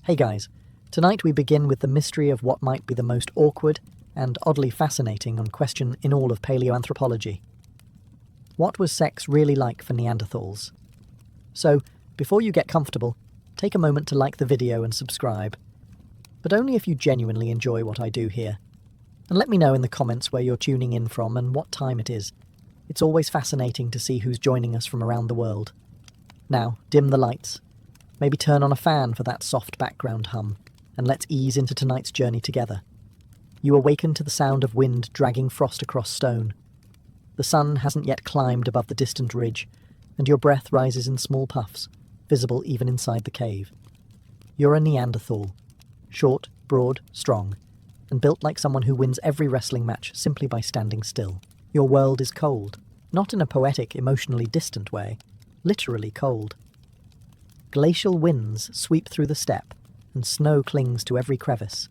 Hey guys, tonight we begin with the mystery of what might be the most awkward and oddly fascinating question in all of paleoanthropology. What was sex really like for Neanderthals? So, before you get comfortable, take a moment to like the video and subscribe. But only if you genuinely enjoy what I do here. And let me know in the comments where you're tuning in from and what time it is. It's always fascinating to see who's joining us from around the world. Now, dim the lights. Maybe turn on a fan for that soft background hum, and let's ease into tonight's journey together. You awaken to the sound of wind dragging frost across stone. The sun hasn't yet climbed above the distant ridge, and your breath rises in small puffs, visible even inside the cave. You're a Neanderthal, short, broad, strong, and built like someone who wins every wrestling match simply by standing still. Your world is cold, not in a poetic, emotionally distant way, literally cold. Glacial winds sweep through the steppe, and snow clings to every crevice.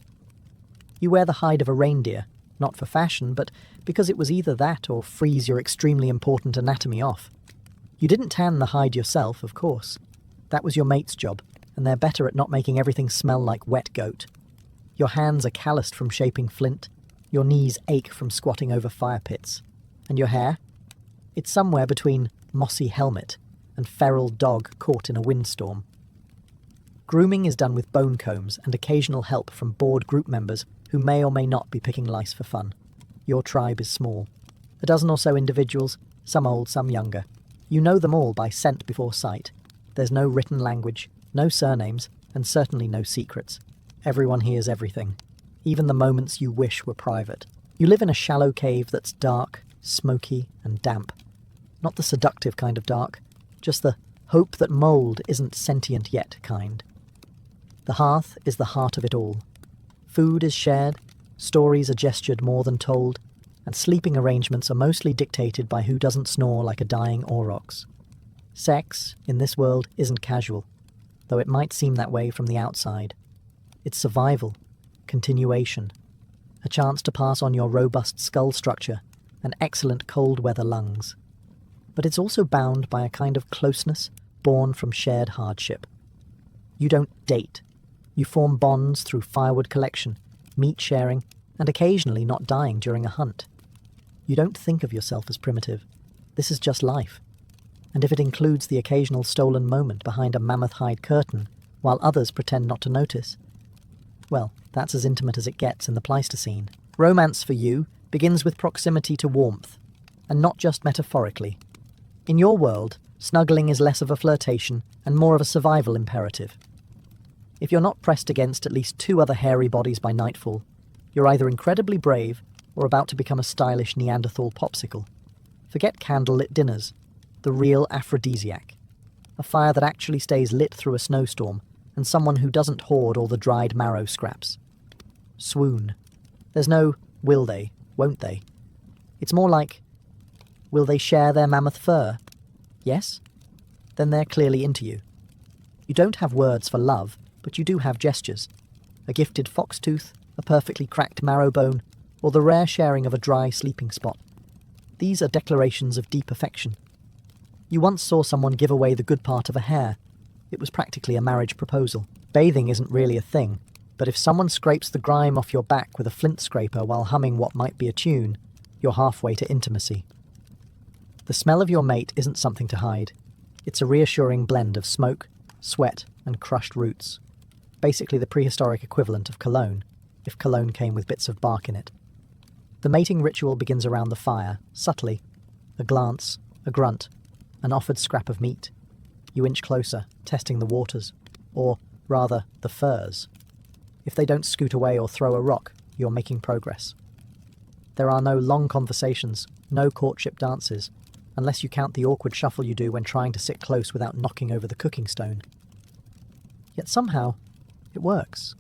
You wear the hide of a reindeer, not for fashion, but because it was either that or freeze your extremely important anatomy off. You didn't tan the hide yourself, of course. That was your mate's job, and they're better at not making everything smell like wet goat. Your hands are calloused from shaping flint, your knees ache from squatting over fire pits. And your hair? It's somewhere between mossy helmet and feral dog caught in a windstorm. Grooming is done with bone combs and occasional help from bored group members who may or may not be picking lice for fun. Your tribe is small. A dozen or so individuals, some old, some younger. You know them all by scent before sight. There's no written language, no surnames, and certainly no secrets. Everyone hears everything, even the moments you wish were private. You live in a shallow cave that's dark, smoky, and damp. Not the seductive kind of dark, just the hope that mould isn't sentient yet kind. The hearth is the heart of it all. Food is shared, stories are gestured more than told, and sleeping arrangements are mostly dictated by who doesn't snore like a dying aurochs. Sex, in this world, isn't casual, though it might seem that way from the outside. It's survival, continuation, a chance to pass on your robust skull structure and excellent cold-weather lungs. But it's also bound by a kind of closeness born from shared hardship. You don't date. You form bonds through firewood collection, meat sharing, and occasionally not dying during a hunt. You don't think of yourself as primitive. This is just life. And if it includes the occasional stolen moment behind a mammoth hide curtain, while others pretend not to notice, well, that's as intimate as it gets in the Pleistocene. Romance for you begins with proximity to warmth, and not just metaphorically. In your world, snuggling is less of a flirtation and more of a survival imperative. If you're not pressed against at least two other hairy bodies by nightfall, you're either incredibly brave or about to become a stylish Neanderthal popsicle. Forget candlelit dinners, the real aphrodisiac. A fire that actually stays lit through a snowstorm, and someone who doesn't hoard all the dried marrow scraps. Swoon. There's no will they, won't they. It's more like, will they share their mammoth fur? Yes? Then they're clearly into you. You don't have words for love, but you do have gestures. A gifted fox tooth, a perfectly cracked marrow bone, or the rare sharing of a dry sleeping spot. These are declarations of deep affection. You once saw someone give away the good part of a hair. It was practically a marriage proposal. Bathing isn't really a thing, but if someone scrapes the grime off your back with a flint scraper while humming what might be a tune, you're halfway to intimacy. The smell of your mate isn't something to hide. It's a reassuring blend of smoke, sweat, and crushed roots. Basically the prehistoric equivalent of cologne, if cologne came with bits of bark in it. The mating ritual begins around the fire, subtly. A glance, a grunt, an offered scrap of meat. You inch closer, testing the waters, or, rather, the furs. If they don't scoot away or throw a rock, you're making progress. There are no long conversations, no courtship dances, unless you count the awkward shuffle you do when trying to sit close without knocking over the cooking stone. Yet somehow, it works.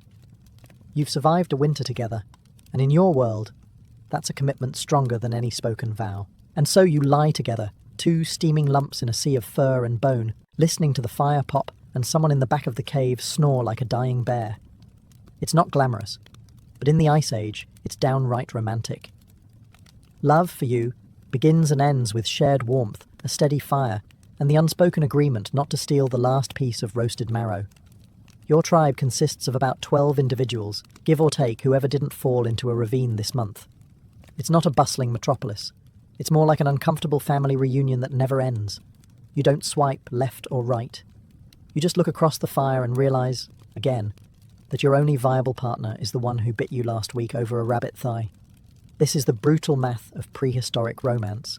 You've survived a winter together, and in your world, that's a commitment stronger than any spoken vow. And so you lie together, two steaming lumps in a sea of fur and bone, listening to the fire pop and someone in the back of the cave snore like a dying bear. It's not glamorous, but in the Ice Age, it's downright romantic. Love, for you, begins and ends with shared warmth, a steady fire, and the unspoken agreement not to steal the last piece of roasted marrow. Your tribe consists of about 12 individuals, give or take whoever didn't fall into a ravine this month. It's not a bustling metropolis. It's more like an uncomfortable family reunion that never ends. You don't swipe left or right. You just look across the fire and realise, again, that your only viable partner is the one who bit you last week over a rabbit thigh. This is the brutal math of prehistoric romance.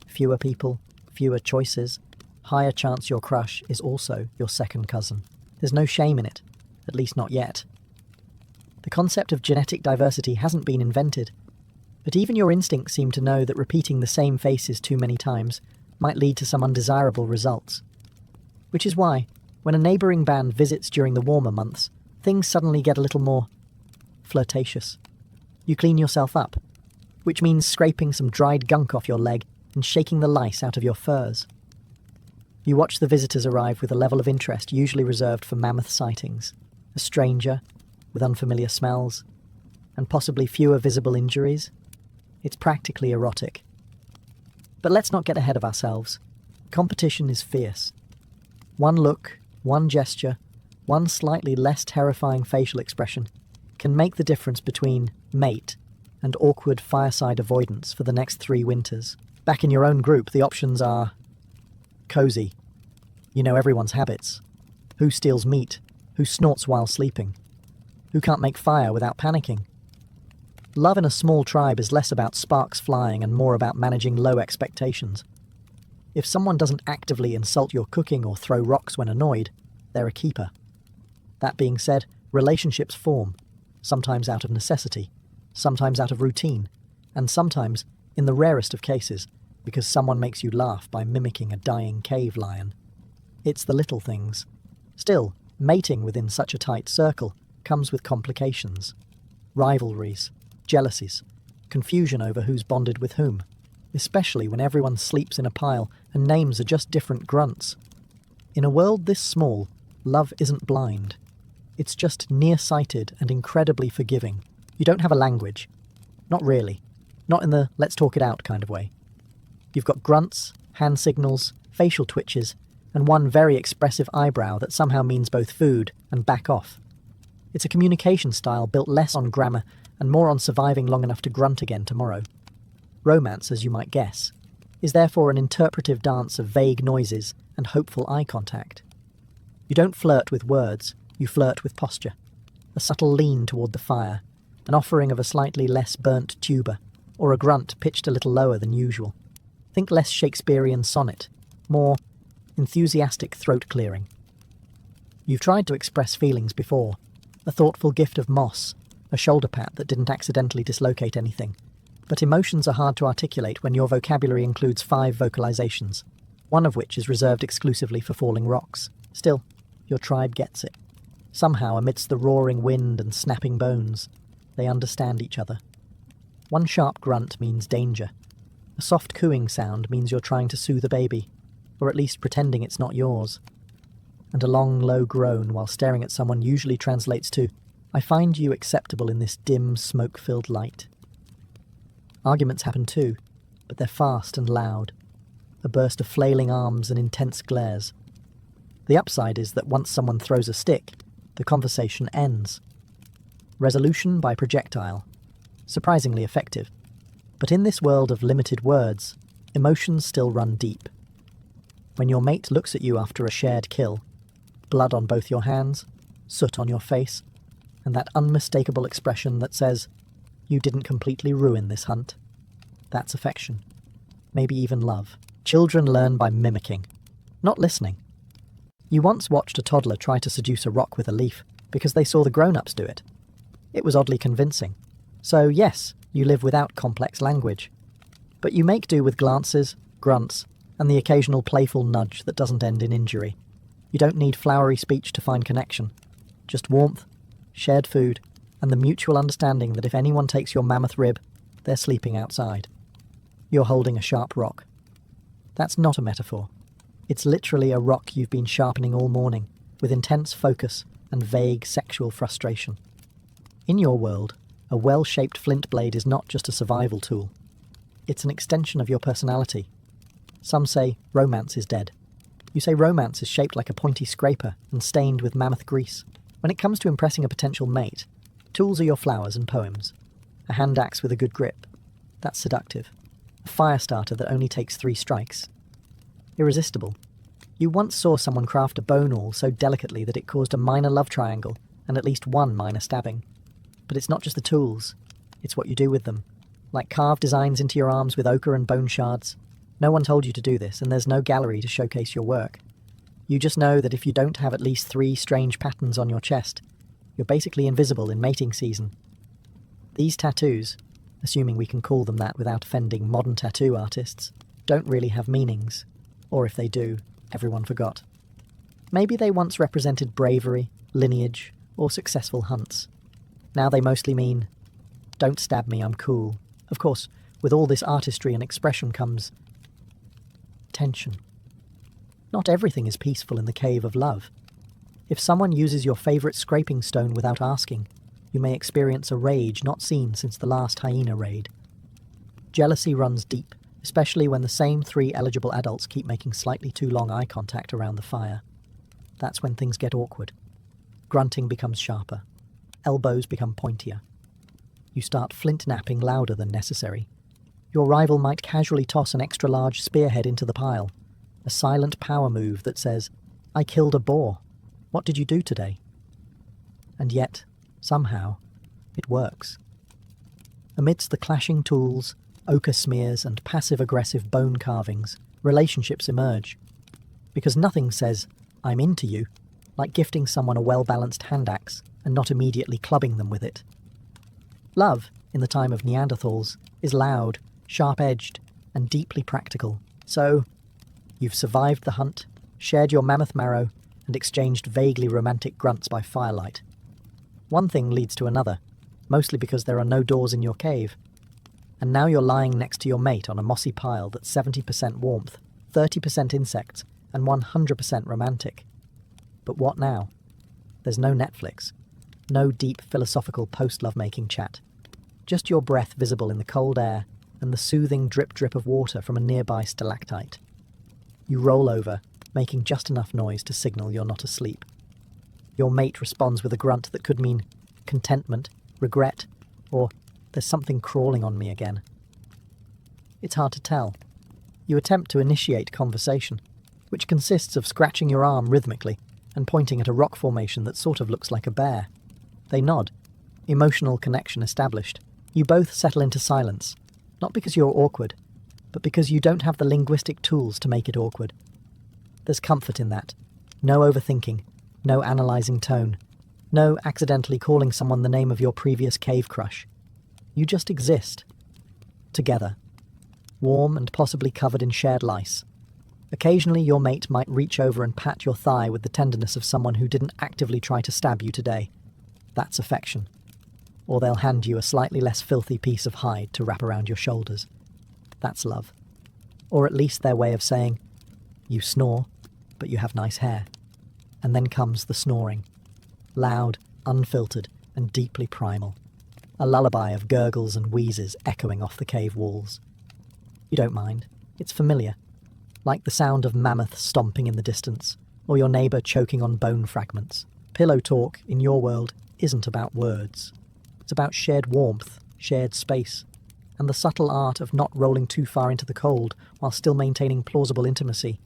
Fewer people, fewer choices, higher chance your crush is also your second cousin. There's no shame in it, at least not yet. The concept of genetic diversity hasn't been invented, but even your instincts seem to know that repeating the same faces too many times might lead to some undesirable results. Which is why, when a neighbouring band visits during the warmer months, things suddenly get a little more flirtatious. You clean yourself up, which means scraping some dried gunk off your leg and shaking the lice out of your furs. You watch the visitors arrive with a level of interest usually reserved for mammoth sightings, a stranger with unfamiliar smells, and possibly fewer visible injuries. It's practically erotic. But let's not get ahead of ourselves. Competition is fierce. One look, one gesture, one slightly less terrifying facial expression can make the difference between mate and awkward fireside avoidance for the next 3 winters. Back in your own group, the options are cozy. You know everyone's habits. Who steals meat? Who snorts while sleeping? Who can't make fire without panicking? Love in a small tribe is less about sparks flying and more about managing low expectations. If someone doesn't actively insult your cooking or throw rocks when annoyed, they're a keeper. That being said, relationships form, sometimes out of necessity, sometimes out of routine, and sometimes, in the rarest of cases, because someone makes you laugh by mimicking a dying cave lion. It's the little things. Still, mating within such a tight circle comes with complications. Rivalries, jealousies, confusion over who's bonded with whom, especially when everyone sleeps in a pile and names are just different grunts. In a world this small, love isn't blind. It's just nearsighted and incredibly forgiving. You don't have a language. Not really. Not in the let's talk it out kind of way. You've got grunts, hand signals, facial twitches, and one very expressive eyebrow that somehow means both food and back off. It's a communication style built less on grammar and more on surviving long enough to grunt again tomorrow. Romance, as you might guess, is therefore an interpretive dance of vague noises and hopeful eye contact. You don't flirt with words, you flirt with posture. A subtle lean toward the fire, an offering of a slightly less burnt tuba, or a grunt pitched a little lower than usual. Think less Shakespearean sonnet, more enthusiastic throat clearing. You've tried to express feelings before, a thoughtful gift of moss, a shoulder pat that didn't accidentally dislocate anything. But emotions are hard to articulate when your vocabulary includes 5 vocalizations, one of which is reserved exclusively for falling rocks. Still, your tribe gets it. Somehow, amidst the roaring wind and snapping bones, they understand each other. One sharp grunt means danger. A soft cooing sound means you're trying to soothe a baby, or at least pretending it's not yours. And a long, low groan while staring at someone usually translates to, I find you acceptable in this dim, smoke-filled light. Arguments happen too, but they're fast and loud. A burst of flailing arms and intense glares. The upside is that once someone throws a stick, the conversation ends. Resolution by projectile. Surprisingly effective. But in this world of limited words, emotions still run deep. When your mate looks at you after a shared kill, blood on both your hands, soot on your face, and that unmistakable expression that says, you didn't completely ruin this hunt. That's affection. Maybe even love. Children learn by mimicking, not listening. You once watched a toddler try to seduce a rock with a leaf because they saw the grown-ups do it. It was oddly convincing. So yes, you live without complex language. But you make do with glances, grunts, and the occasional playful nudge that doesn't end in injury. You don't need flowery speech to find connection. Just warmth, shared food, and the mutual understanding that if anyone takes your mammoth rib, they're sleeping outside. You're holding a sharp rock. That's not a metaphor. It's literally a rock you've been sharpening all morning, with intense focus and vague sexual frustration. In your world, a well-shaped flint blade is not just a survival tool. It's an extension of your personality. Some say romance is dead. You say romance is shaped like a pointy scraper and stained with mammoth grease. When it comes to impressing a potential mate, tools are your flowers and poems. A hand axe with a good grip. That's seductive. A fire starter that only takes 3 strikes. Irresistible. You once saw someone craft a bone awl so delicately that it caused a minor love triangle and at least one minor stabbing. But it's not just the tools, it's what you do with them. Like carve designs into your arms with ochre and bone shards. No one told you to do this, and there's no gallery to showcase your work. You just know that if you don't have at least 3 strange patterns on your chest, you're basically invisible in mating season. These tattoos, assuming we can call them that without offending modern tattoo artists, don't really have meanings. Or if they do, everyone forgot. Maybe they once represented bravery, lineage, or successful hunts. Now they mostly mean, don't stab me, I'm cool. Of course, with all this artistry and expression comes tension. Not everything is peaceful in the cave of love. If someone uses your favourite scraping stone without asking, you may experience a rage not seen since the last hyena raid. Jealousy runs deep, especially when the same 3 eligible adults keep making slightly too long eye contact around the fire. That's when things get awkward. Grunting becomes sharper. Elbows become pointier. You start flint-napping louder than necessary. Your rival might casually toss an extra-large spearhead into the pile. A silent power move that says, I killed a boar. What did you do today? And yet, somehow, it works. Amidst the clashing tools, ochre smears, and passive-aggressive bone carvings, relationships emerge. Because nothing says, I'm into you, like gifting someone a well-balanced hand axe and not immediately clubbing them with it. Love, in the time of Neanderthals, is loud, sharp-edged, and deeply practical. So, you've survived the hunt, shared your mammoth marrow, and exchanged vaguely romantic grunts by firelight. One thing leads to another, mostly because there are no doors in your cave. And now you're lying next to your mate on a mossy pile that's 70% warmth, 30% insects, and 100% romantic. But what now? There's no Netflix, no deep philosophical post-lovemaking chat. Just your breath visible in the cold air and the soothing drip-drip of water from a nearby stalactite. You roll over, making just enough noise to signal you're not asleep. Your mate responds with a grunt that could mean contentment, regret, or there's something crawling on me again. It's hard to tell. You attempt to initiate conversation, which consists of scratching your arm rhythmically and pointing at a rock formation that sort of looks like a bear. They nod. Emotional connection established. You both settle into silence, not because you're awkward, but because you don't have the linguistic tools to make it awkward. There's comfort in that. No overthinking, no analysing tone, no accidentally calling someone the name of your previous cave crush. You just exist. Together. Warm and possibly covered in shared lice. Occasionally your mate might reach over and pat your thigh with the tenderness of someone who didn't actively try to stab you today. That's affection. Or they'll hand you a slightly less filthy piece of hide to wrap around your shoulders. That's love. Or at least their way of saying, you snore, but you have nice hair. And then comes the snoring. Loud, unfiltered, and deeply primal. A lullaby of gurgles and wheezes echoing off the cave walls. You don't mind. It's familiar. Like the sound of mammoths stomping in the distance, or your neighbour choking on bone fragments. Pillow talk, in your world, isn't about words. It's about shared warmth, shared space, and the subtle art of not rolling too far into the cold while still maintaining plausible intimacy.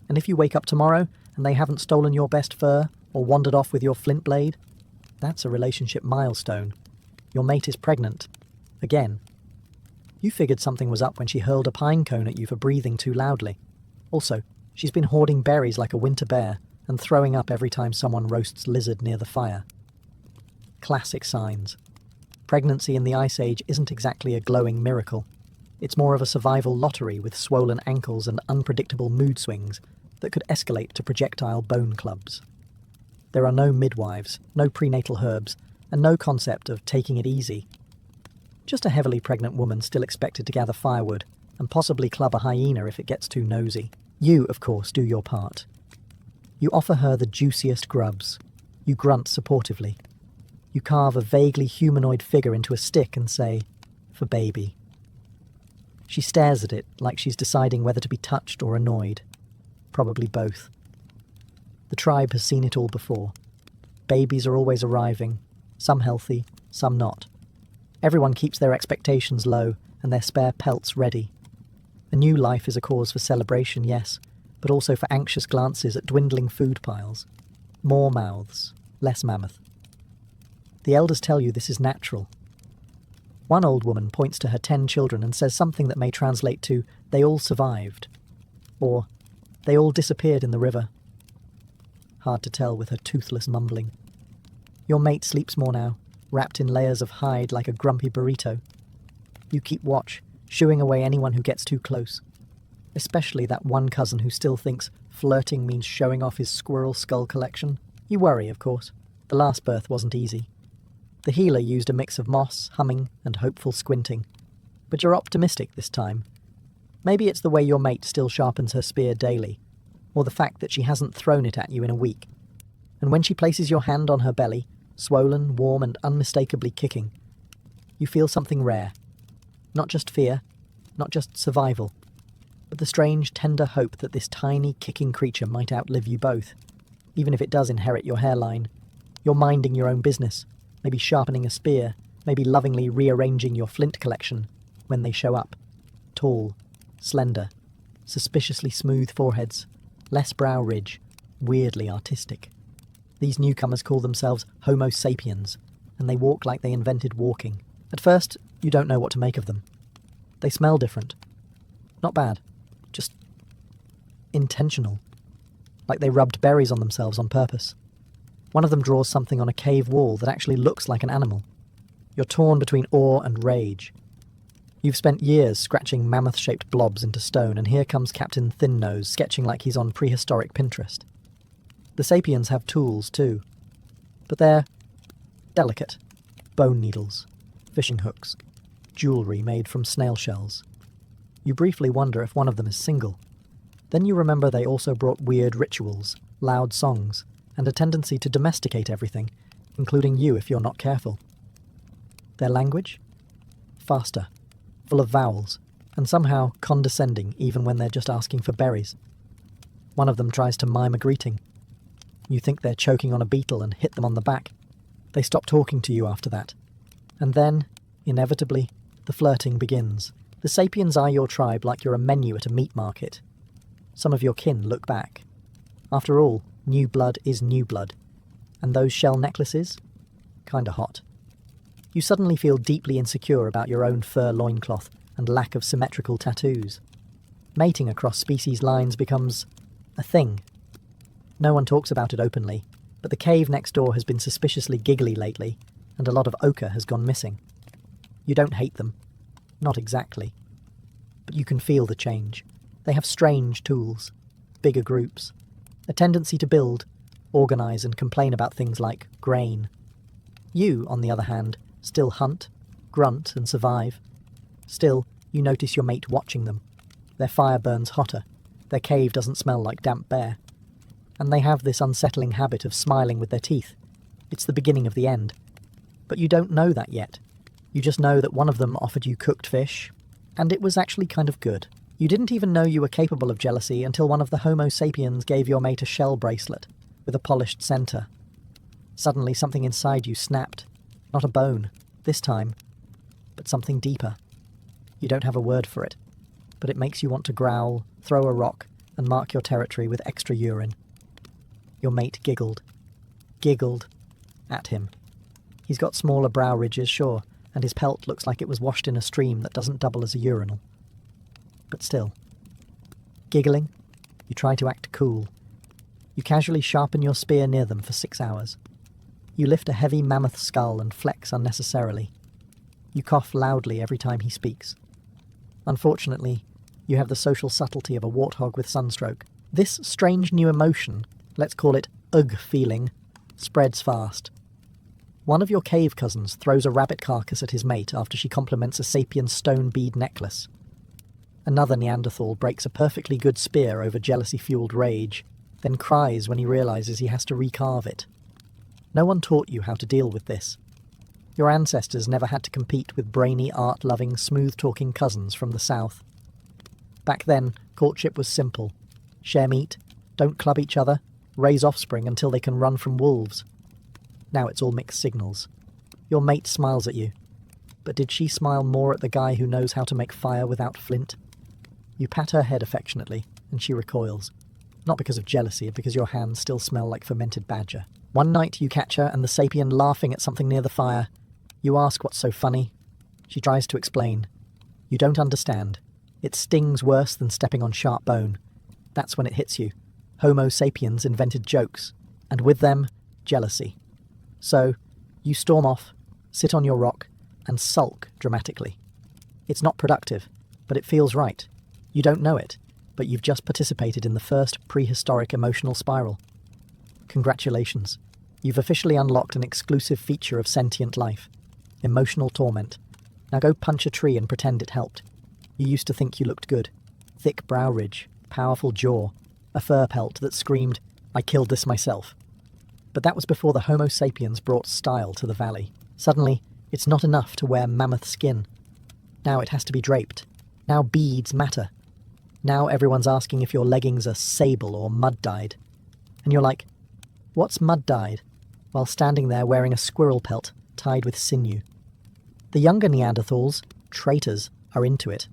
And if you wake up tomorrow and they haven't stolen your best fur or wandered off with your flint blade, that's a relationship milestone. Your mate is pregnant. Again. You figured something was up when she hurled a pine cone at you for breathing too loudly. Also, she's been hoarding berries like a winter bear and throwing up every time someone roasts lizard near the fire. Classic signs. Pregnancy in the Ice Age isn't exactly a glowing miracle. It's more of a survival lottery with swollen ankles and unpredictable mood swings that could escalate to projectile bone clubs. There are no midwives, no prenatal herbs, and no concept of taking it easy. Just a heavily pregnant woman still expected to gather firewood and possibly club a hyena if it gets too nosy. You, of course, do your part. You offer her the juiciest grubs. You grunt supportively. You carve a vaguely humanoid figure into a stick and say, for baby. She stares at it like she's deciding whether to be touched or annoyed. Probably both. The tribe has seen it all before. Babies are always arriving, some healthy, some not. Everyone keeps their expectations low and their spare pelts ready. A new life is a cause for celebration, yes, but also for anxious glances at dwindling food piles. More mouths, less mammoth. The elders tell you this is natural. One old woman points to her 10 children and says something that may translate to, "They all survived," or "They all disappeared in the river." Hard to tell with her toothless mumbling. Your mate sleeps more now, wrapped in layers of hide like a grumpy burrito. You keep watch, shooing away anyone who gets too close. Especially that one cousin who still thinks flirting means showing off his squirrel skull collection. You worry, of course. The last birth wasn't easy. The healer used a mix of moss, humming, and hopeful squinting. But you're optimistic this time. Maybe it's the way your mate still sharpens her spear daily, or the fact that she hasn't thrown it at you in a week. And when she places your hand on her belly, swollen, warm, and unmistakably kicking, you feel something rare. Not just fear, not just survival, but the strange, tender hope that this tiny, kicking creature might outlive you both. Even if it does inherit your hairline, you're minding your own business, maybe sharpening a spear, maybe lovingly rearranging your flint collection when they show up. Tall, slender, suspiciously smooth foreheads, less brow ridge, weirdly artistic. These newcomers call themselves Homo sapiens, and they walk like they invented walking. At first, you don't know what to make of them. They smell different. Not bad, just intentional. Like they rubbed berries on themselves on purpose. One of them draws something on a cave wall that actually looks like an animal. You're torn between awe and rage. You've spent years scratching mammoth-shaped blobs into stone, and here comes Captain Thin-Nose sketching like he's on prehistoric Pinterest. The sapiens have tools, too. But they're delicate. Bone needles, fishing hooks, jewellery made from snail shells. You briefly wonder if one of them is single. Then you remember they also brought weird rituals, loud songs, and a tendency to domesticate everything, including you if you're not careful. Their language? Faster, full of vowels, and somehow condescending even when they're just asking for berries. One of them tries to mime a greeting. You think they're choking on a beetle and hit them on the back. They stop talking to you after that. And then, inevitably, the flirting begins. The sapiens eye your tribe like you're a menu at a meat market. Some of your kin look back. After all, new blood is new blood. And those shell necklaces? Kinda hot. You suddenly feel deeply insecure about your own fur loincloth and lack of symmetrical tattoos. Mating across species lines becomes a thing. No one talks about it openly, but the cave next door has been suspiciously giggly lately, and a lot of ochre has gone missing. You don't hate them. Not exactly. But you can feel the change. They have strange tools, bigger groups, a tendency to build, organise and complain about things like grain. You, on the other hand, still hunt, grunt and survive. Still, you notice your mate watching them. Their fire burns hotter. Their cave doesn't smell like damp bear. And they have this unsettling habit of smiling with their teeth. It's the beginning of the end. But you don't know that yet. You just know that one of them offered you cooked fish, and it was actually kind of good. You didn't even know you were capable of jealousy until one of the Homo sapiens gave your mate a shell bracelet with a polished centre. Suddenly something inside you snapped. Not a bone, this time, but something deeper. You don't have a word for it, but it makes you want to growl, throw a rock, and mark your territory with extra urine. Your mate giggled at him. He's got smaller brow ridges, sure, and his pelt looks like it was washed in a stream that doesn't double as a urinal. But still. Giggling, you try to act cool. You casually sharpen your spear near them for 6 hours. You lift a heavy mammoth skull and flex unnecessarily. You cough loudly every time he speaks. Unfortunately, you have the social subtlety of a warthog with sunstroke. This strange new emotion, let's call it ugh feeling, spreads fast. One of your cave cousins throws a rabbit carcass at his mate after she compliments a sapien stone bead necklace. Another Neanderthal breaks a perfectly good spear over jealousy-fueled rage, then cries when he realises he has to recarve it. No one taught you how to deal with this. Your ancestors never had to compete with brainy, art-loving, smooth-talking cousins from the south. Back then, courtship was simple. Share meat, don't club each other, raise offspring until they can run from wolves. Now it's all mixed signals. Your mate smiles at you. But did she smile more at the guy who knows how to make fire without flint? You pat her head affectionately, and she recoils. Not because of jealousy, but because your hands still smell like fermented badger. One night you catch her and the sapien laughing at something near the fire. You ask what's so funny. She tries to explain. You don't understand. It stings worse than stepping on sharp bone. That's when it hits you. Homo sapiens invented jokes, and with them, jealousy. So, you storm off, sit on your rock, and sulk dramatically. It's not productive, but it feels right. You don't know it, but you've just participated in the first prehistoric emotional spiral. Congratulations. You've officially unlocked an exclusive feature of sentient life. Emotional torment. Now go punch a tree and pretend it helped. You used to think you looked good. Thick brow ridge, powerful jaw, a fur pelt that screamed, "I killed this myself." But that was before the Homo sapiens brought style to the valley. Suddenly, it's not enough to wear mammoth skin. Now it has to be draped. Now beads matter. Now everyone's asking if your leggings are sable or mud-dyed. And you're like, what's mud-dyed? While standing there wearing a squirrel pelt tied with sinew. The younger Neanderthals, traitors, are into it.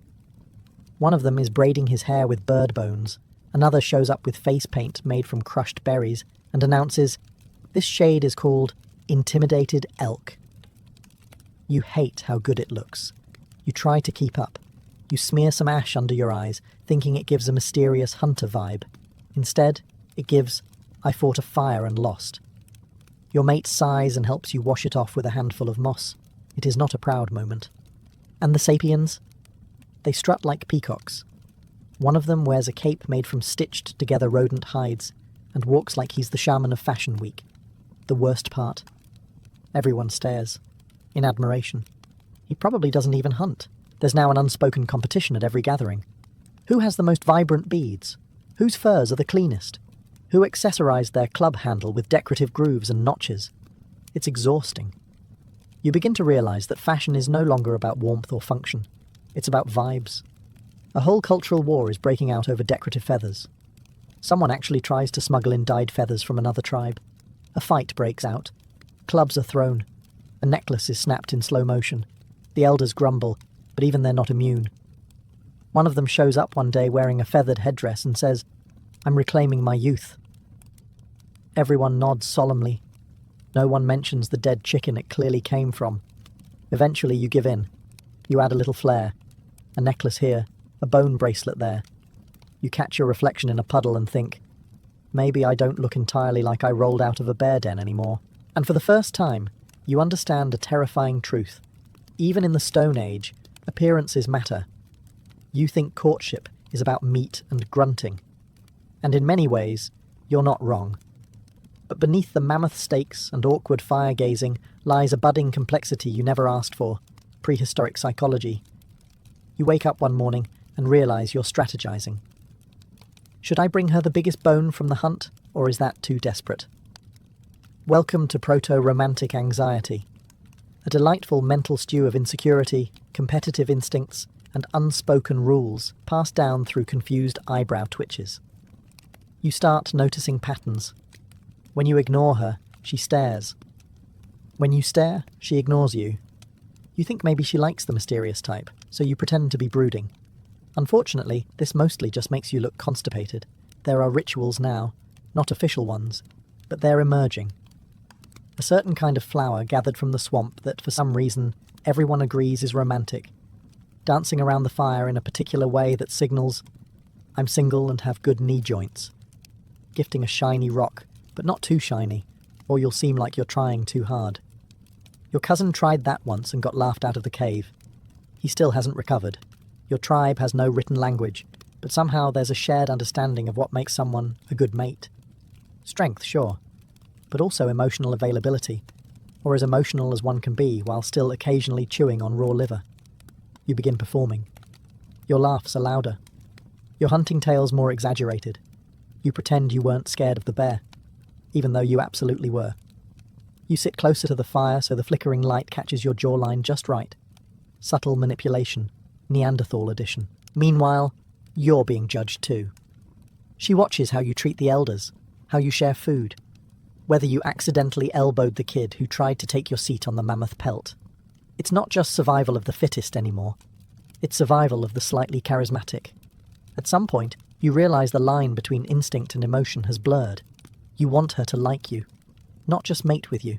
One of them is braiding his hair with bird bones. Another shows up with face paint made from crushed berries and announces, "This shade is called Intimidated Elk." You hate how good it looks. You try to keep up. You smear some ash under your eyes, thinking it gives a mysterious hunter vibe. Instead, it gives, "I fought a fire and lost." Your mate sighs and helps you wash it off with a handful of moss. It is not a proud moment. And the sapiens? They strut like peacocks. One of them wears a cape made from stitched-together rodent hides and walks like he's the shaman of Fashion Week. The worst part? Everyone stares, in admiration. He probably doesn't even hunt. There's now an unspoken competition at every gathering. Who has the most vibrant beads? Whose furs are the cleanest? Who accessorized their club handle with decorative grooves and notches? It's exhausting. You begin to realize that fashion is no longer about warmth or function. It's about vibes. A whole cultural war is breaking out over decorative feathers. Someone actually tries to smuggle in dyed feathers from another tribe. A fight breaks out. Clubs are thrown. A necklace is snapped in slow motion. The elders grumble, but even they're not immune. One of them shows up one day wearing a feathered headdress and says, "I'm reclaiming my youth." Everyone nods solemnly. No one mentions the dead chicken it clearly came from. Eventually you give in. You add a little flair. A necklace here, a bone bracelet there. You catch your reflection in a puddle and think, maybe I don't look entirely like I rolled out of a bear den anymore. And for the first time, you understand a terrifying truth. Even in the Stone Age, appearances matter. You think courtship is about meat and grunting. And in many ways, you're not wrong. But beneath the mammoth steaks and awkward fire-gazing lies a budding complexity you never asked for, prehistoric psychology. You wake up one morning and realize you're strategizing. Should I bring her the biggest bone from the hunt, or is that too desperate? Welcome to proto-romantic anxiety, a delightful mental stew of insecurity, competitive instincts, and unspoken rules passed down through confused eyebrow twitches. You start noticing patterns. When you ignore her, she stares. When you stare, she ignores you. You think maybe she likes the mysterious type, so you pretend to be brooding. Unfortunately, this mostly just makes you look constipated. There are rituals now, not official ones, but they're emerging. A certain kind of flower gathered from the swamp that, for some reason, everyone agrees is romantic. Dancing around the fire in a particular way that signals, "I'm single and have good knee joints." Gifting a shiny rock, but not too shiny, or you'll seem like you're trying too hard. Your cousin tried that once and got laughed out of the cave. He still hasn't recovered. Your tribe has no written language, but somehow there's a shared understanding of what makes someone a good mate. Strength, sure, but also emotional availability, or as emotional as one can be while still occasionally chewing on raw liver. You begin performing. Your laughs are louder. Your hunting tales more exaggerated. You pretend you weren't scared of the bear, even though you absolutely were. You sit closer to the fire so the flickering light catches your jawline just right. Subtle manipulation, Neanderthal edition. Meanwhile, you're being judged too. She watches how you treat the elders, how you share food. whether you accidentally elbowed the kid who tried to take your seat on the mammoth pelt. It's not just survival of the fittest anymore. It's survival of the slightly charismatic. At some point, you realize the line between instinct and emotion has blurred. You want her to like you, not just mate with you.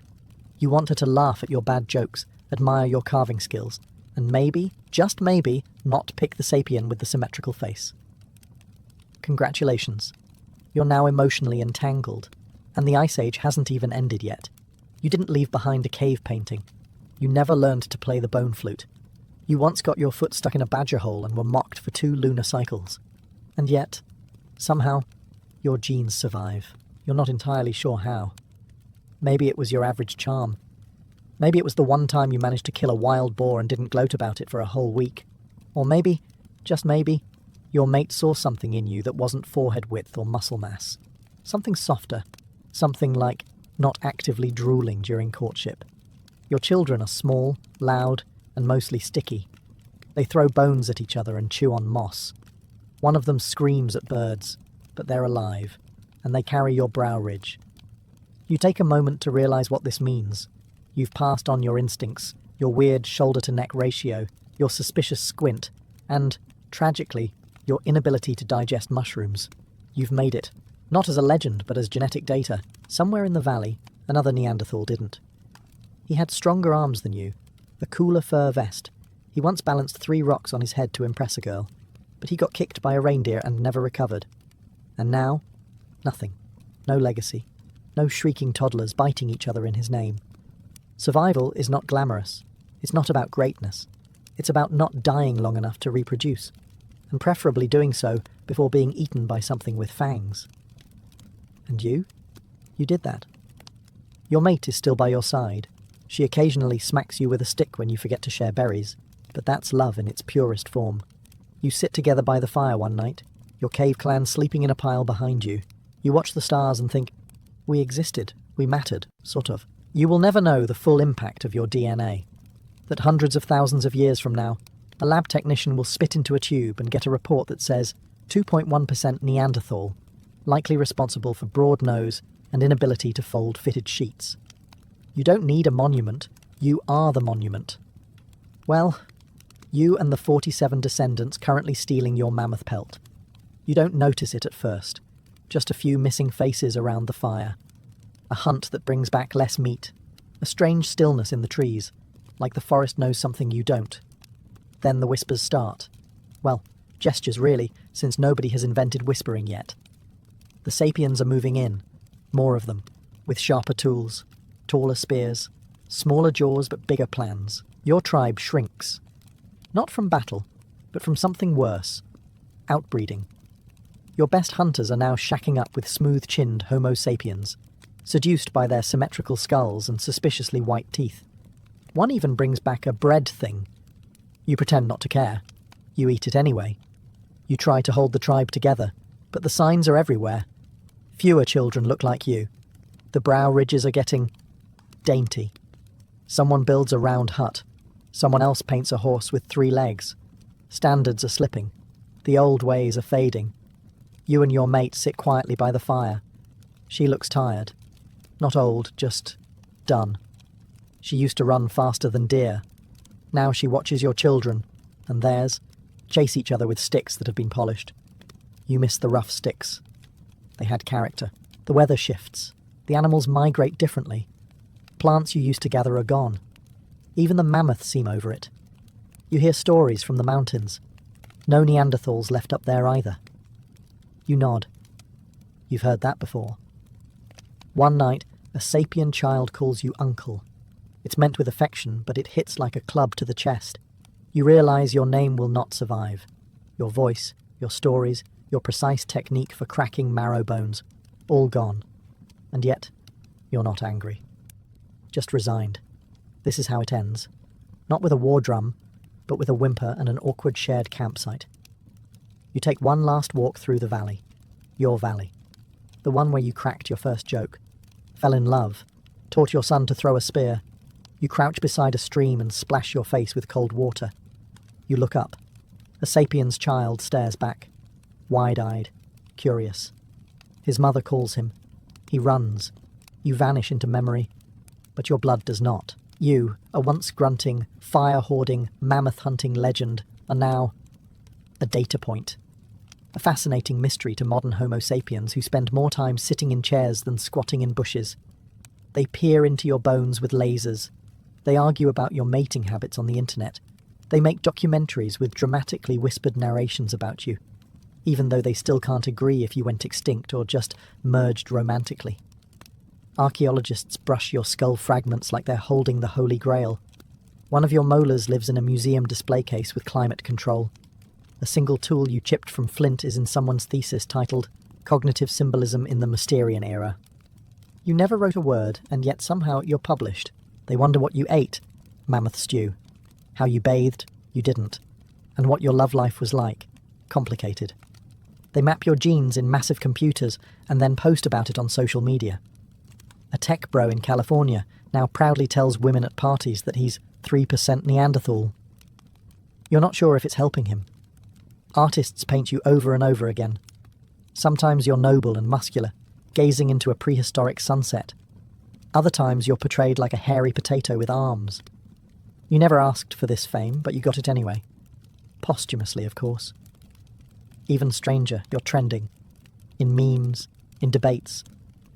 You want her to laugh at your bad jokes, admire your carving skills, and maybe, just maybe, not pick the sapien with the symmetrical face. Congratulations. You're now emotionally entangled, and the Ice Age hasn't even ended yet. You didn't leave behind a cave painting. You never learned to play the bone flute. You once got your foot stuck in a badger hole and were mocked for 2 lunar cycles. And yet, somehow, your genes survive. You're not entirely sure how. Maybe it was your average charm. Maybe it was the one time you managed to kill a wild boar and didn't gloat about it for a whole week. Or maybe, just maybe, your mate saw something in you that wasn't forehead width or muscle mass. Something softer. Something like not actively drooling during courtship. Your children are small, loud, and mostly sticky. They throw bones at each other and chew on moss. One of them screams at birds, but they're alive, and they carry your brow ridge. You take a moment to realize what this means. You've passed on your instincts, your weird shoulder-to-neck ratio, your suspicious squint, and, tragically, your inability to digest mushrooms. You've made it. Not as a legend, but as genetic data. Somewhere in the valley, another Neanderthal didn't. He had stronger arms than you, a cooler fur vest. He once balanced 3 rocks on his head to impress a girl, but he got kicked by a reindeer and never recovered. And now, nothing. No legacy. No shrieking toddlers biting each other in his name. Survival is not glamorous. It's not about greatness. It's about not dying long enough to reproduce, and preferably doing so before being eaten by something with fangs. And you? You did that. Your mate is still by your side. She occasionally smacks you with a stick when you forget to share berries, but that's love in its purest form. You sit together by the fire one night, your cave clan sleeping in a pile behind you. You watch the stars and think, we existed, we mattered, sort of. You will never know the full impact of your DNA. That hundreds of thousands of years from now, a lab technician will spit into a tube and get a report that says 2.1% Neanderthal, likely responsible for broad nose and inability to fold fitted sheets. You don't need a monument, you are the monument. Well, you and the 47 descendants currently stealing your mammoth pelt. You don't notice it at first, just a few missing faces around the fire. A hunt that brings back less meat, a strange stillness in the trees, like the forest knows something you don't. Then the whispers start. Well, gestures really, since nobody has invented whispering yet. The sapiens are moving in, more of them, with sharper tools, taller spears, smaller jaws but bigger plans. Your tribe shrinks. Not from battle, but from something worse. Outbreeding. Your best hunters are now shacking up with smooth-chinned Homo sapiens, seduced by their symmetrical skulls and suspiciously white teeth. One even brings back a bread thing. You pretend not to care. You eat it anyway. You try to hold the tribe together, but the signs are everywhere. Fewer children look like you. The brow ridges are getting dainty. Someone builds a round hut. Someone else paints a horse with 3 legs. Standards are slipping. The old ways are fading. You and your mate sit quietly by the fire. She looks tired. Not old, just done. She used to run faster than deer. Now she watches your children, and theirs, chase each other with sticks that have been polished. You miss the rough sticks. They had character. The weather shifts. The animals migrate differently. Plants you used to gather are gone. Even the mammoths seem over it. You hear stories from the mountains. No Neanderthals left up there either. You nod. You've heard that before. One night, a sapien child calls you uncle. It's meant with affection, but it hits like a club to the chest. You realize your name will not survive. Your voice, your stories, your precise technique for cracking marrow bones, all gone. And yet, you're not angry. Just resigned. This is how it ends. Not with a war drum, but with a whimper and an awkward shared campsite. You take one last walk through the valley. Your valley. The one where you cracked your first joke. Fell in love. Taught your son to throw a spear. You crouch beside a stream and splash your face with cold water. You look up. A sapiens child stares back. Wide-eyed. Curious. His mother calls him. He runs. You vanish into memory, but your blood does not. You, a once grunting, fire-hoarding, mammoth-hunting legend, are now a data point. A fascinating mystery to modern Homo sapiens who spend more time sitting in chairs than squatting in bushes. They peer into your bones with lasers. They argue about your mating habits on the internet. They make documentaries with dramatically whispered narrations about you, even though they still can't agree if you went extinct or just merged romantically. Archaeologists brush your skull fragments like they're holding the Holy Grail. One of your molars lives in a museum display case with climate control. A single tool you chipped from flint is in someone's thesis titled Cognitive Symbolism in the Mysterian Era. You never wrote a word, and yet somehow you're published. They wonder what you ate, mammoth stew. How you bathed, you didn't. And what your love life was like, complicated. They map your genes in massive computers and then post about it on social media. A tech bro in California now proudly tells women at parties that he's 3% Neanderthal. You're not sure if it's helping him. Artists paint you over and over again. Sometimes you're noble and muscular, gazing into a prehistoric sunset. Other times you're portrayed like a hairy potato with arms. You never asked for this fame, but you got it anyway. Posthumously, of course. Even stranger, you're trending. In memes, in debates,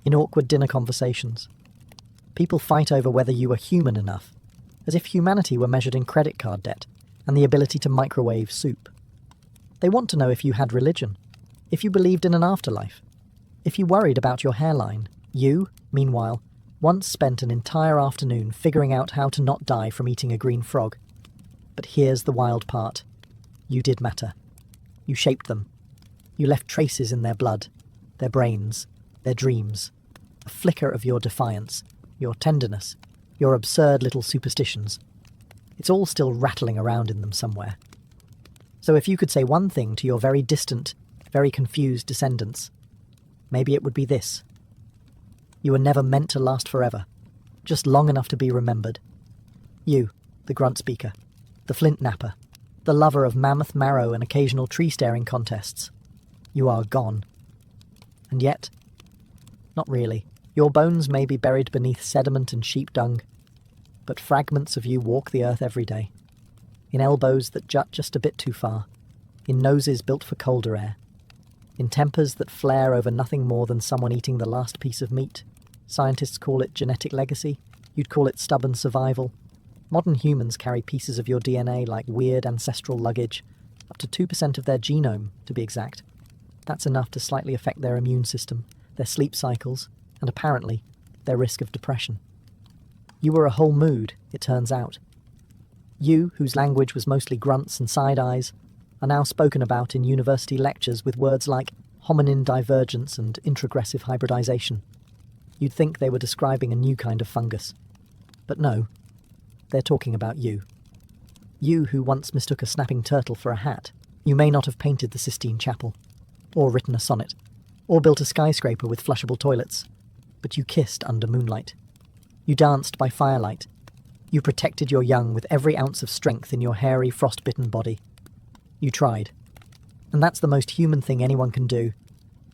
in awkward dinner conversations. People fight over whether you are human enough, as if humanity were measured in credit card debt and the ability to microwave soup. They want to know if you had religion, if you believed in an afterlife, if you worried about your hairline. You, meanwhile, once spent an entire afternoon figuring out how to not die from eating a green frog. But here's the wild part. You did matter. You shaped them. You left traces in their blood, their brains, their dreams. A flicker of your defiance, your tenderness, your absurd little superstitions. It's all still rattling around in them somewhere. So if you could say one thing to your very distant, very confused descendants, maybe it would be this. You were never meant to last forever, just long enough to be remembered. You, the grunt speaker, the flint napper, the lover of mammoth marrow and occasional tree-staring contests. You are gone. And yet, not really. Your bones may be buried beneath sediment and sheep dung, but fragments of you walk the earth every day. In elbows that jut just a bit too far, in noses built for colder air, in tempers that flare over nothing more than someone eating the last piece of meat. Scientists call it genetic legacy, you'd call it stubborn survival. Modern humans carry pieces of your DNA like weird ancestral luggage, up to 2% of their genome, to be exact. That's enough to slightly affect their immune system, their sleep cycles, and apparently, their risk of depression. You were a whole mood, it turns out. You, whose language was mostly grunts and side-eyes, are now spoken about in university lectures with words like hominin divergence and introgressive hybridization. You'd think they were describing a new kind of fungus. But no, they're talking about you. You who once mistook a snapping turtle for a hat. You may not have painted the Sistine Chapel, or written a sonnet, or built a skyscraper with flushable toilets, but you kissed under moonlight. You danced by firelight. You protected your young with every ounce of strength in your hairy, frost-bitten body. You tried. And that's the most human thing anyone can do.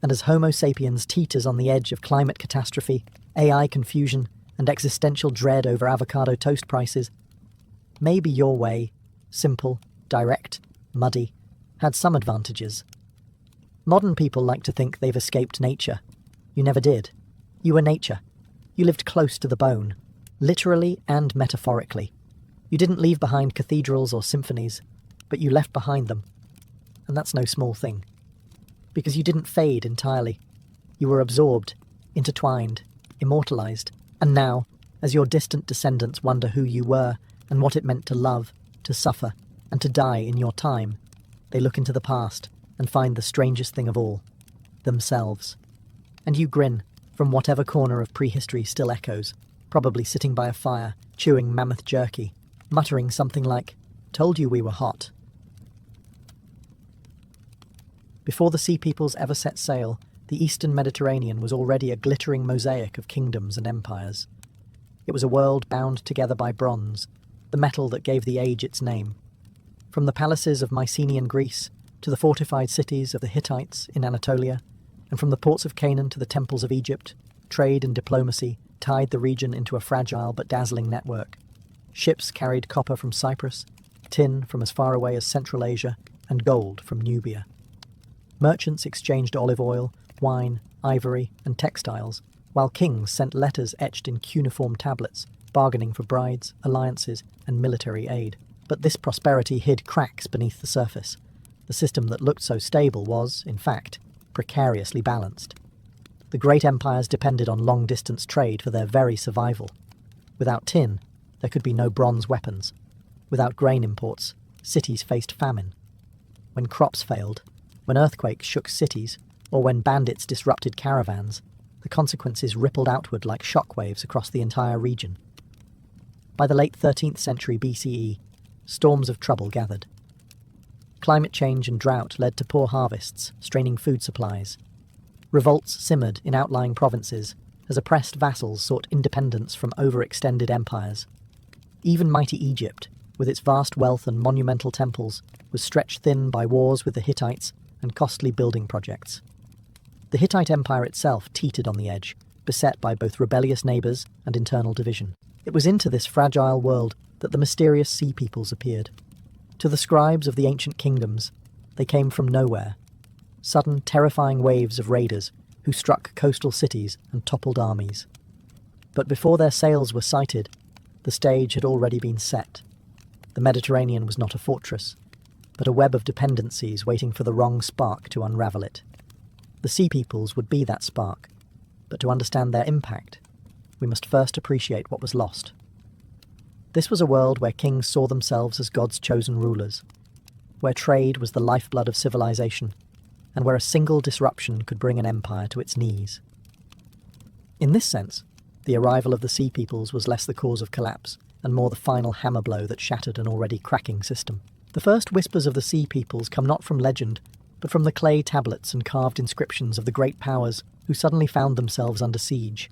And as Homo sapiens teeters on the edge of climate catastrophe, AI confusion, and existential dread over avocado toast prices, maybe your way, simple, direct, muddy, had some advantages. Modern people like to think they've escaped nature. You never did. You were nature. You lived close to the bone, literally and metaphorically. You didn't leave behind cathedrals or symphonies, but you left behind them. And that's no small thing. Because you didn't fade entirely. You were absorbed, intertwined, immortalized. And now, as your distant descendants wonder who you were and what it meant to love, to suffer, and to die in your time, they look into the past and find the strangest thing of all, themselves. And you grin from whatever corner of prehistory still echoes, probably sitting by a fire, chewing mammoth jerky, muttering something like, "Told you we were hot." Before the sea peoples ever set sail, the eastern Mediterranean was already a glittering mosaic of kingdoms and empires. It was a world bound together by bronze, the metal that gave the age its name. From the palaces of Mycenaean Greece to the fortified cities of the Hittites in Anatolia, and from the ports of Canaan to the temples of Egypt, Trade and diplomacy tied the region into a fragile but dazzling network. Ships carried copper from Cyprus, tin from as far away as Central Asia, and gold from Nubia. Merchants exchanged olive oil, wine, ivory, and textiles, while kings sent letters etched in cuneiform tablets, bargaining for brides, alliances, and military aid. But this prosperity hid cracks beneath the surface. The system that looked so stable was, in fact, precariously balanced. The great empires depended on long-distance trade for their very survival. Without tin, there could be no bronze weapons. Without grain imports, cities faced famine. When crops failed, when earthquakes shook cities, or when bandits disrupted caravans, the consequences rippled outward like shockwaves across the entire region. By the late 13th century BCE, storms of trouble gathered. Climate change and drought led to poor harvests, straining food supplies. Revolts simmered in outlying provinces as oppressed vassals sought independence from overextended empires. Even mighty Egypt, with its vast wealth and monumental temples, was stretched thin by wars with the Hittites and costly building projects. The Hittite Empire itself teetered on the edge, beset by both rebellious neighbours and internal division. It was into this fragile world that the mysterious sea peoples appeared. To the scribes of the ancient kingdoms, they came from nowhere. Sudden, terrifying waves of raiders who struck coastal cities and toppled armies. But before their sails were sighted, the stage had already been set. The Mediterranean was not a fortress, but a web of dependencies waiting for the wrong spark to unravel it. The sea peoples would be that spark, but to understand their impact, we must first appreciate what was lost. This was a world where kings saw themselves as God's chosen rulers, where trade was the lifeblood of civilization, and where a single disruption could bring an empire to its knees. In this sense, the arrival of the sea peoples was less the cause of collapse, and more the final hammer blow that shattered an already cracking system. The first whispers of the sea peoples come not from legend, but from the clay tablets and carved inscriptions of the great powers who suddenly found themselves under siege.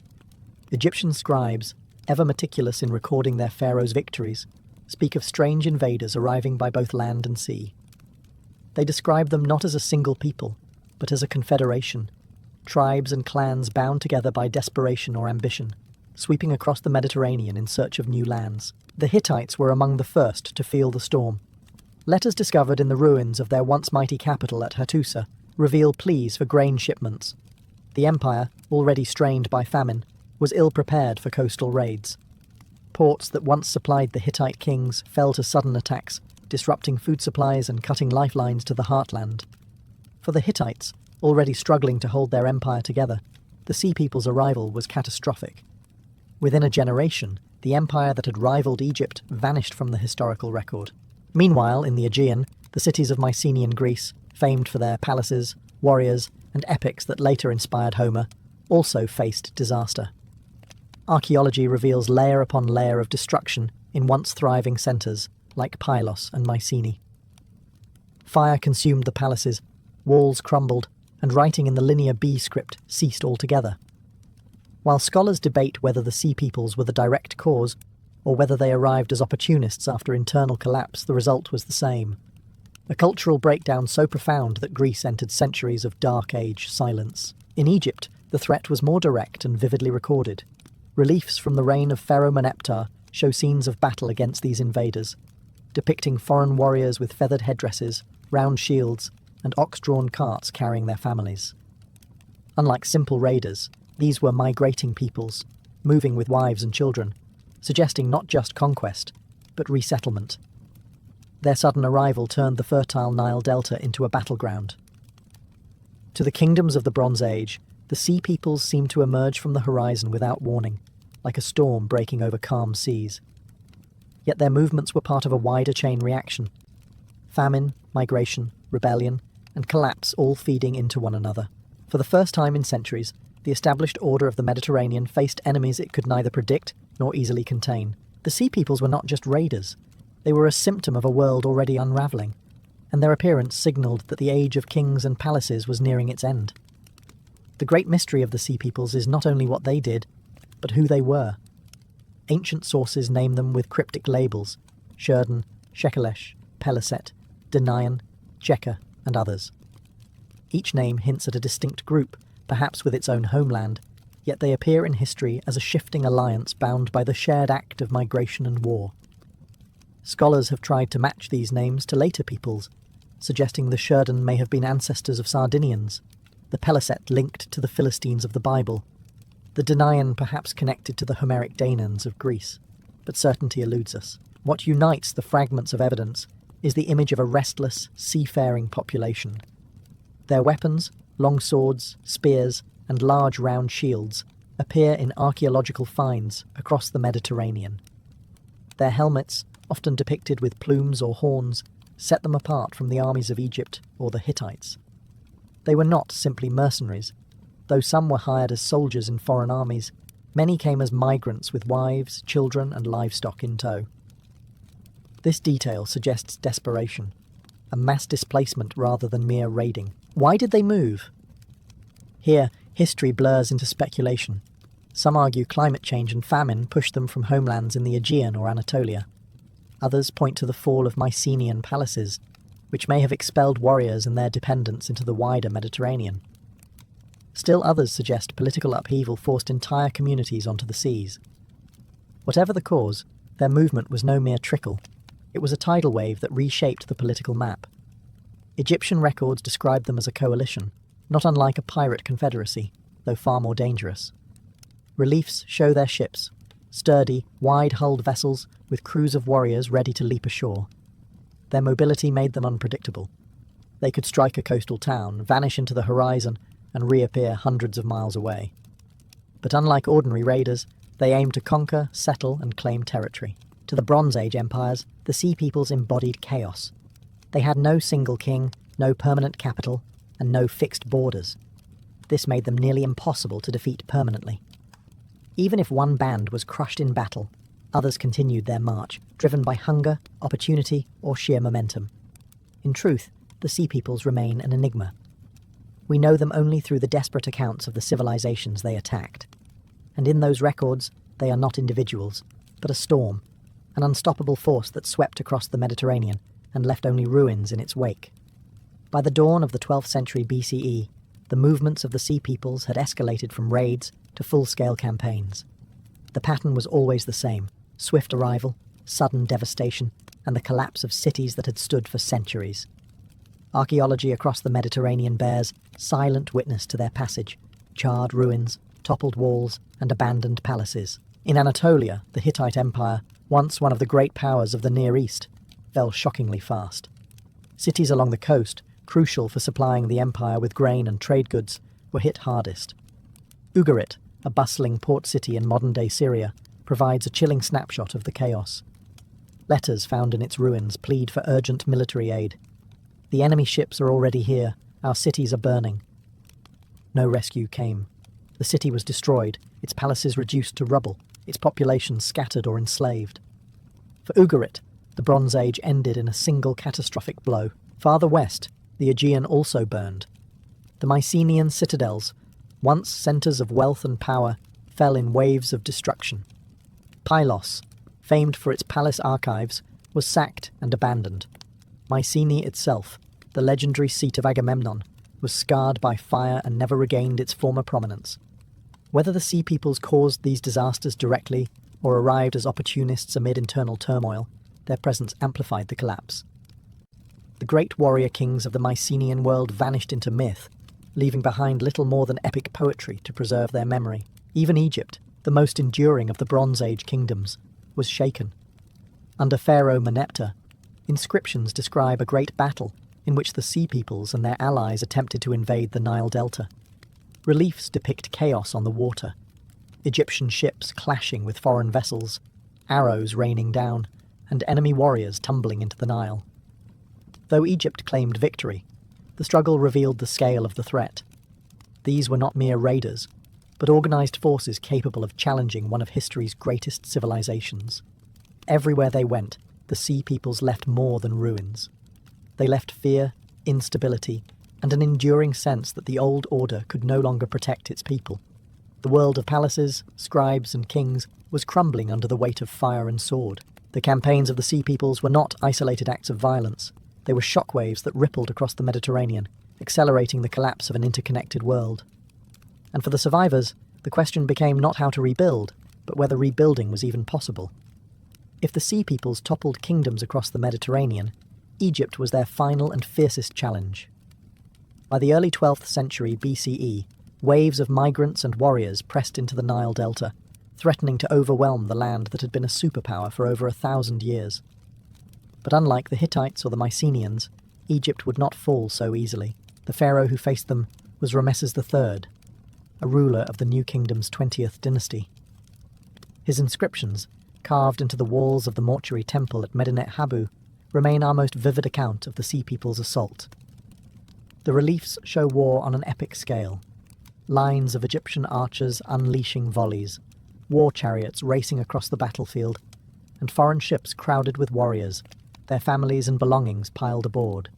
Egyptian scribes, ever meticulous in recording their pharaohs' victories, speak of strange invaders arriving by both land and sea. They describe them not as a single people, but as a confederation, tribes and clans bound together by desperation or ambition, sweeping across the Mediterranean in search of new lands. The Hittites were among the first to feel the storm. Letters discovered in the ruins of their once mighty capital at Hattusa reveal pleas for grain shipments. The empire, already strained by famine, was ill-prepared for coastal raids. Ports that once supplied the Hittite kings fell to sudden attacks, disrupting food supplies and cutting lifelines to the heartland. For the Hittites, already struggling to hold their empire together, the Sea People's arrival was catastrophic. Within a generation, the empire that had rivaled Egypt vanished from the historical record. Meanwhile, in the Aegean, the cities of Mycenaean Greece, famed for their palaces, warriors, and epics that later inspired Homer, also faced disaster. Archaeology reveals layer upon layer of destruction in once thriving centres like Pylos and Mycenae. Fire consumed the palaces, walls crumbled, and writing in the Linear B script ceased altogether. While scholars debate whether the Sea Peoples were the direct cause, or whether they arrived as opportunists after internal collapse, the result was the same. A cultural breakdown so profound that Greece entered centuries of Dark Age silence. In Egypt, the threat was more direct and vividly recorded. Reliefs from the reign of Pharaoh Meneptah show scenes of battle against these invaders, depicting foreign warriors with feathered headdresses, round shields, and ox-drawn carts carrying their families. Unlike simple raiders, these were migrating peoples, moving with wives and children, suggesting not just conquest, but resettlement. Their sudden arrival turned the fertile Nile Delta into a battleground. To the kingdoms of the Bronze Age, the Sea Peoples seemed to emerge from the horizon without warning, like a storm breaking over calm seas. Yet their movements were part of a wider chain reaction. Famine, migration, rebellion, and collapse all feeding into one another. For the first time in centuries, the established order of the Mediterranean faced enemies it could neither predict nor easily contain. The Sea Peoples were not just raiders. They were a symptom of a world already unravelling, and their appearance signalled that the age of kings and palaces was nearing its end. The great mystery of the Sea Peoples is not only what they did, but who they were. Ancient sources name them with cryptic labels: Shurden, Shekelesh, Peliset, Danayan, Jekka, and others. Each name hints at a distinct group, perhaps with its own homeland, yet they appear in history as a shifting alliance bound by the shared act of migration and war. Scholars have tried to match these names to later peoples, suggesting the Shurden may have been ancestors of Sardinians, the Peliset linked to the Philistines of the Bible, the Danaan perhaps connected to the Homeric Danaans of Greece, but certainty eludes us. What unites the fragments of evidence is the image of a restless, seafaring population. Their weapons, long swords, spears, and large round shields, appear in archaeological finds across the Mediterranean. Their helmets, often depicted with plumes or horns, set them apart from the armies of Egypt or the Hittites. They were not simply mercenaries. Though some were hired as soldiers in foreign armies, many came as migrants with wives, children, and livestock in tow. This detail suggests desperation, a mass displacement rather than mere raiding. Why did they move? Here, history blurs into speculation. Some argue climate change and famine pushed them from homelands in the Aegean or Anatolia. Others point to the fall of Mycenaean palaces, which may have expelled warriors and their dependents into the wider Mediterranean. Still others suggest political upheaval forced entire communities onto the seas. Whatever the cause, their movement was no mere trickle. It was a tidal wave that reshaped the political map. Egyptian records describe them as a coalition, not unlike a pirate confederacy, though far more dangerous. Reliefs show their ships, sturdy, wide-hulled vessels with crews of warriors ready to leap ashore. Their mobility made them unpredictable. They could strike a coastal town, vanish into the horizon, and reappear hundreds of miles away. But unlike ordinary raiders, they aimed to conquer, settle, and claim territory. To the Bronze Age empires, the Sea Peoples embodied chaos. They had no single king, no permanent capital, and no fixed borders. This made them nearly impossible to defeat permanently. Even if one band was crushed in battle, others continued their march, driven by hunger, opportunity, or sheer momentum. In truth, the Sea Peoples remain an enigma. We know them only through the desperate accounts of the civilizations they attacked. And in those records, they are not individuals, but a storm, an unstoppable force that swept across the Mediterranean and left only ruins in its wake. By the dawn of the 12th century BCE, the movements of the Sea Peoples had escalated from raids to full-scale campaigns. The pattern was always the same: swift arrival, sudden devastation, and the collapse of cities that had stood for centuries. Archaeology across the Mediterranean bears silent witness to their passage: charred ruins, toppled walls, and abandoned palaces. In Anatolia, the Hittite Empire, once one of the great powers of the Near East, fell shockingly fast. Cities along the coast, crucial for supplying the empire with grain and trade goods, were hit hardest. Ugarit, a bustling port city in modern-day Syria, provides a chilling snapshot of the chaos. Letters found in its ruins plead for urgent military aid. The enemy ships are already here. Our cities are burning. No rescue came. The city was destroyed, its palaces reduced to rubble, its population scattered or enslaved. For Ugarit, the Bronze Age ended in a single catastrophic blow. Farther west, the Aegean also burned. The Mycenaean citadels, once centres of wealth and power, fell in waves of destruction. Pylos, famed for its palace archives, was sacked and abandoned. Mycenae itself, the legendary seat of Agamemnon, was scarred by fire and never regained its former prominence. Whether the Sea Peoples caused these disasters directly or arrived as opportunists amid internal turmoil, their presence amplified the collapse. The great warrior kings of the Mycenaean world vanished into myth, leaving behind little more than epic poetry to preserve their memory. Even Egypt, the most enduring of the Bronze Age kingdoms, was shaken. Under Pharaoh Meneptah, inscriptions describe a great battle in which the Sea Peoples and their allies attempted to invade the Nile Delta. Reliefs depict chaos on the water: Egyptian ships clashing with foreign vessels, arrows raining down, and enemy warriors tumbling into the Nile. Though Egypt claimed victory, the struggle revealed the scale of the threat. These were not mere raiders, but organised forces capable of challenging one of history's greatest civilizations. Everywhere they went, the Sea Peoples left more than ruins. They left fear, instability, and an enduring sense that the old order could no longer protect its people. The world of palaces, scribes, and kings was crumbling under the weight of fire and sword. The campaigns of the Sea Peoples were not isolated acts of violence. They were shockwaves that rippled across the Mediterranean, accelerating the collapse of an interconnected world. And for the survivors, The question became not how to rebuild, but whether rebuilding was even possible. If the Sea Peoples toppled kingdoms across the Mediterranean, Egypt was their final and fiercest challenge. By the early 12th century BCE, waves of migrants and warriors pressed into the Nile Delta, threatening to overwhelm the land that had been a superpower for over 1,000 years. But unlike the Hittites or the Mycenaeans, Egypt would not fall so easily. The pharaoh who faced them was Ramesses III, a ruler of the New Kingdom's 20th dynasty. His inscriptions, carved into the walls of the mortuary temple at Medinet Habu, remain our most vivid account of the Sea People's assault. The reliefs show war on an epic scale. Lines of Egyptian archers unleashing volleys, war chariots racing across the battlefield, and foreign ships crowded with warriors, their families and belongings piled aboard.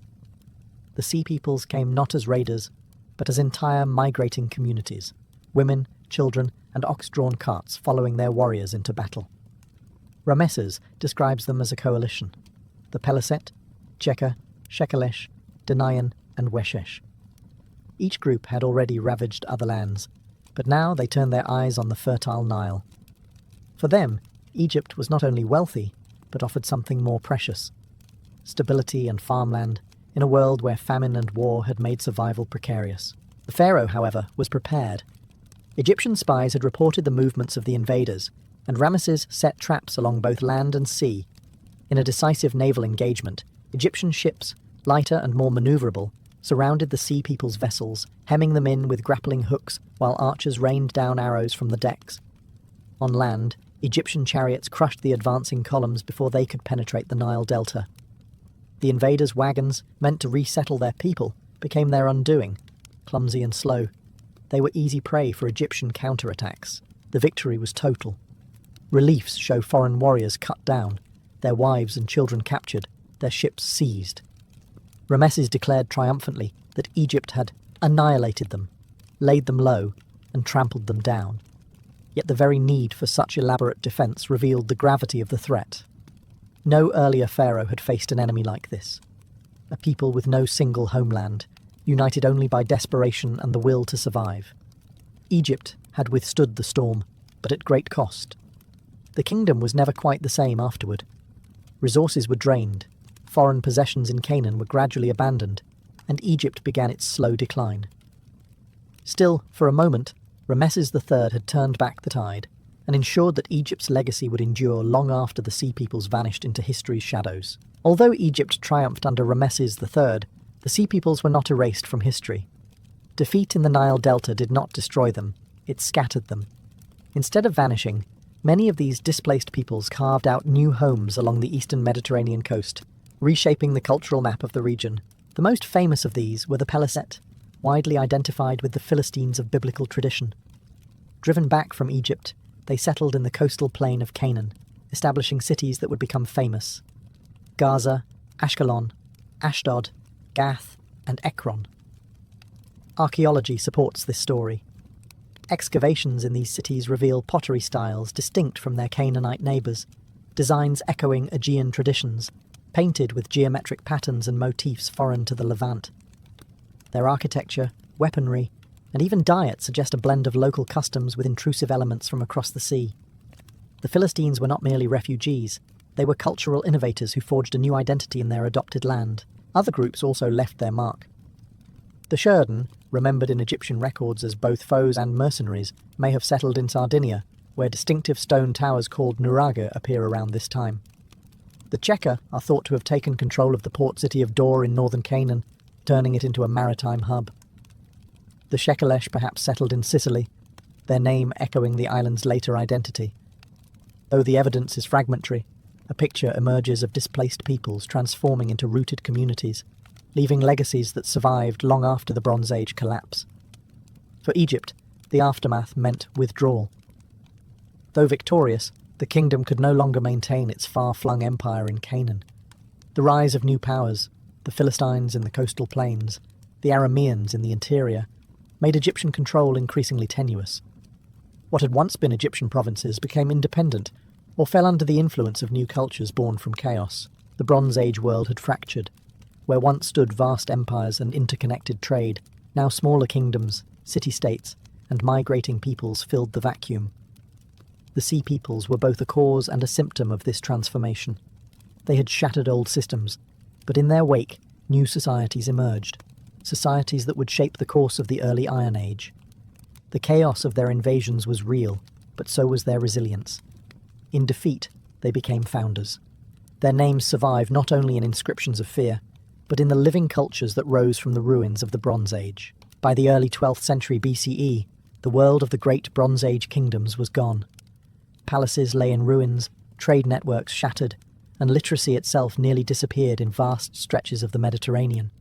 The Sea Peoples came not as raiders, but as entire migrating communities, women, children, and ox-drawn carts following their warriors into battle. Ramesses describes them as a coalition: the Peliset, Cheka, Shekelesh, Denayan, and Weshesh. Each group had already ravaged other lands, but now they turned their eyes on the fertile Nile. For them, Egypt was not only wealthy, but offered something more precious: stability and farmland, in a world where famine and war had made survival precarious. The pharaoh, however, was prepared. Egyptian spies had reported the movements of the invaders, and Ramesses set traps along both land and sea. In a decisive naval engagement, Egyptian ships, lighter and more maneuverable, surrounded the Sea People's vessels, hemming them in with grappling hooks while archers rained down arrows from the decks. On land, Egyptian chariots crushed the advancing columns before they could penetrate the Nile Delta. The invaders' wagons, meant to resettle their people, became their undoing, clumsy and slow. They were easy prey for Egyptian counterattacks. The victory was total. Reliefs show foreign warriors cut down, their wives and children captured, their ships seized. Ramesses declared triumphantly that Egypt had annihilated them, laid them low, and trampled them down. Yet the very need for such elaborate defence revealed the gravity of the threat. No earlier pharaoh had faced an enemy like this. A people with no single homeland, united only by desperation and the will to survive. Egypt had withstood the storm, but at great cost. The kingdom was never quite the same afterward. Resources were drained, foreign possessions in Canaan were gradually abandoned, and Egypt began its slow decline. Still, for a moment, Ramesses III had turned back the tide, and ensured that Egypt's legacy would endure long after the Sea Peoples vanished into history's shadows. Although Egypt triumphed under Ramesses III, the Sea Peoples were not erased from history. Defeat in the Nile Delta did not destroy them, it scattered them. Instead of vanishing, many of these displaced peoples carved out new homes along the eastern Mediterranean coast, reshaping the cultural map of the region. The most famous of these were the Peliset, widely identified with the Philistines of biblical tradition. Driven back from Egypt, they settled in the coastal plain of Canaan, establishing cities that would become famous: Gaza, Ashkelon, Ashdod, Gath, and Ekron. Archaeology supports this story. Excavations in these cities reveal pottery styles distinct from their Canaanite neighbours, designs echoing Aegean traditions, painted with geometric patterns and motifs foreign to the Levant. Their architecture, weaponry, and even diet suggest a blend of local customs with intrusive elements from across the sea. The Philistines were not merely refugees, they were cultural innovators who forged a new identity in their adopted land. Other groups also left their mark. The Sherden, remembered in Egyptian records as both foes and mercenaries, may have settled in Sardinia, where distinctive stone towers called Nuraga appear around this time. The Cheka are thought to have taken control of the port city of Dor in northern Canaan, turning it into a maritime hub. The Shekelesh perhaps settled in Sicily, their name echoing the island's later identity. Though the evidence is fragmentary, a picture emerges of displaced peoples transforming into rooted communities, leaving legacies that survived long after the Bronze Age collapse. For Egypt, the aftermath meant withdrawal. Though victorious, the kingdom could no longer maintain its far-flung empire in Canaan. The rise of new powers, the Philistines in the coastal plains, the Arameans in the interior, made Egyptian control increasingly tenuous. What had once been Egyptian provinces became independent, or fell under the influence of new cultures born from chaos. The Bronze Age world had fractured. Where once stood vast empires and interconnected trade, now smaller kingdoms, city-states, and migrating peoples filled the vacuum. The sea peoples were both a cause and a symptom of this transformation. They had shattered old systems, but in their wake, new societies emerged, societies that would shape the course of the early Iron Age. The chaos of their invasions was real, but so was their resilience. In defeat, they became founders. Their names survive not only in inscriptions of fear, but in the living cultures that rose from the ruins of the Bronze Age. By the early 12th century BCE, the world of the great Bronze Age kingdoms was gone. Palaces lay in ruins, trade networks shattered, and literacy itself nearly disappeared in vast stretches of the Mediterranean.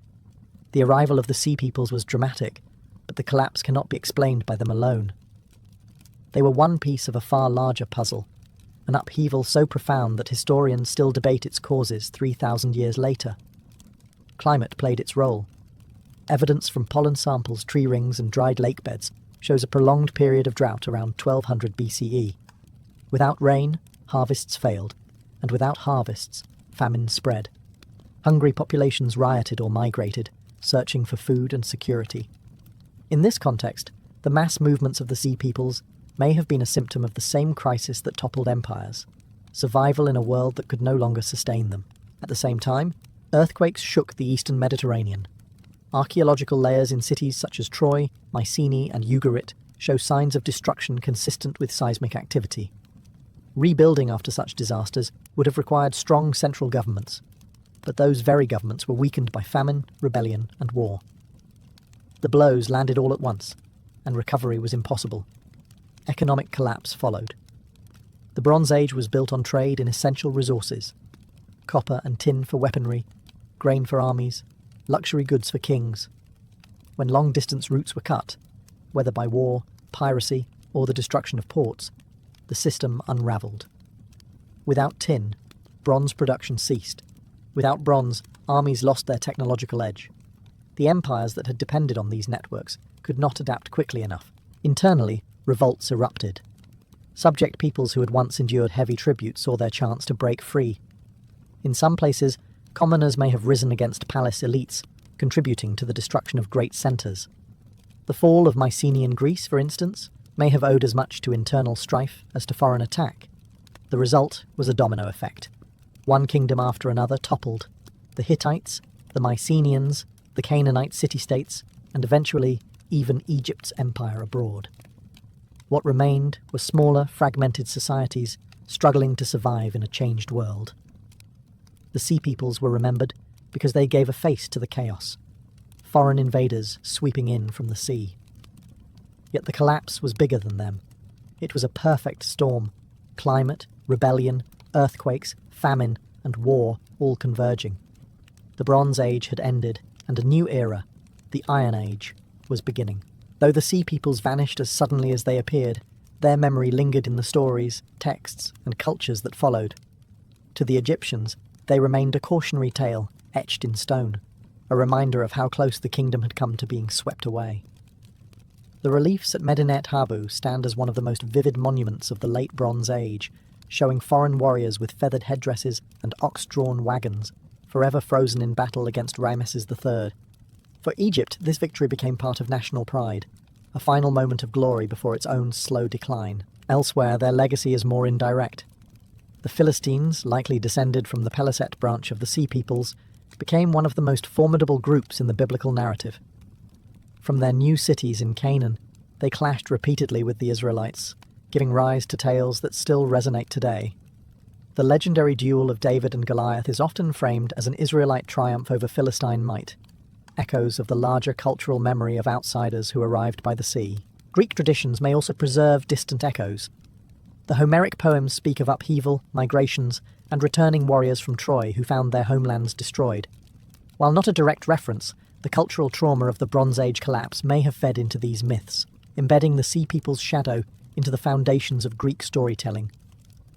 The arrival of the sea peoples was dramatic, but the collapse cannot be explained by them alone. They were one piece of a far larger puzzle, an upheaval so profound that historians still debate its causes 3,000 years later. Climate played its role. Evidence from pollen samples, tree rings, and dried lake beds shows a prolonged period of drought around 1200 BCE. Without rain, harvests failed, and without harvests, famine spread. Hungry populations rioted or migrated, searching for food and security. In this context, the mass movements of the sea peoples may have been a symptom of the same crisis that toppled empires, survival in a world that could no longer sustain them. At the same time, earthquakes shook the eastern Mediterranean. Archaeological layers in cities such as Troy, Mycenae, and Ugarit show signs of destruction consistent with seismic activity. Rebuilding after such disasters would have required strong central governments, but those very governments were weakened by famine, rebellion, and war. The blows landed all at once, and recovery was impossible. Economic collapse followed. The Bronze Age was built on trade in essential resources: copper and tin for weaponry, grain for armies, luxury goods for kings. When long-distance routes were cut, whether by war, piracy, or the destruction of ports, the system unravelled. Without tin, bronze production ceased. Without bronze, armies lost their technological edge. The empires that had depended on these networks could not adapt quickly enough. Internally, revolts erupted. Subject peoples who had once endured heavy tribute saw their chance to break free. In some places, commoners may have risen against palace elites, contributing to the destruction of great centres. The fall of Mycenaean Greece, for instance, may have owed as much to internal strife as to foreign attack. The result was a domino effect. One kingdom after another toppled: the Hittites, the Mycenaeans, the Canaanite city-states, and eventually even Egypt's empire abroad. What remained were smaller, fragmented societies struggling to survive in a changed world. The sea peoples were remembered because they gave a face to the chaos, foreign invaders sweeping in from the sea. Yet the collapse was bigger than them. It was a perfect storm: climate, rebellion, earthquakes, famine, and war all converging. The Bronze Age had ended, and a new era, the Iron Age, was beginning. Though the sea peoples vanished as suddenly as they appeared, their memory lingered in the stories, texts, and cultures that followed. To the Egyptians, they remained a cautionary tale etched in stone, a reminder of how close the kingdom had come to being swept away. The reliefs at Medinet Habu stand as one of the most vivid monuments of the late Bronze Age, showing foreign warriors with feathered headdresses and ox-drawn wagons, forever frozen in battle against Ramesses III. For Egypt, this victory became part of national pride, a final moment of glory before its own slow decline. Elsewhere, their legacy is more indirect. The Philistines, likely descended from the Peliset branch of the Sea Peoples, became one of the most formidable groups in the biblical narrative. From their new cities in Canaan, they clashed repeatedly with the Israelites, giving rise to tales that still resonate today. The legendary duel of David and Goliath is often framed as an Israelite triumph over Philistine might, echoes of the larger cultural memory of outsiders who arrived by the sea. Greek traditions may also preserve distant echoes. The Homeric poems speak of upheaval, migrations, and returning warriors from Troy who found their homelands destroyed. While not a direct reference, the cultural trauma of the Bronze Age collapse may have fed into these myths, embedding the Sea People's shadow into the foundations of Greek storytelling.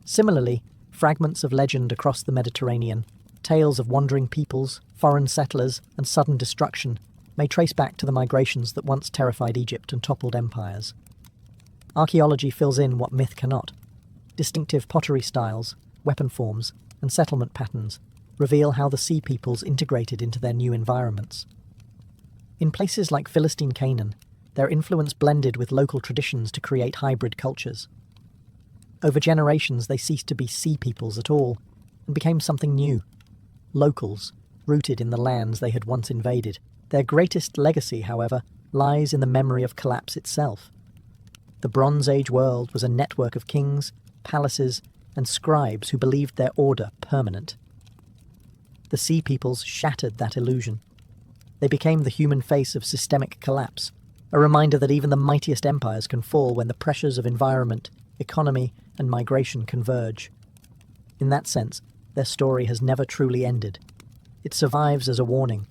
Similarly, fragments of legend across the Mediterranean, tales of wandering peoples, foreign settlers, and sudden destruction, may trace back to the migrations that once terrified Egypt and toppled empires. Archaeology fills in what myth cannot. Distinctive pottery styles, weapon forms, and settlement patterns reveal how the Sea Peoples integrated into their new environments. In places like Philistine Canaan, Their influence blended with local traditions to create hybrid cultures. Over generations, they ceased to be sea peoples at all and became something new. Locals, rooted in the lands they had once invaded. Their greatest legacy, however, lies in the memory of collapse itself. The Bronze Age world was a network of kings, palaces, and scribes who believed their order permanent. The sea peoples shattered that illusion. They became the human face of systemic collapse, a reminder that even the mightiest empires can fall when the pressures of environment, economy, and migration converge. In that sense, their story has never truly ended. It survives as a warning.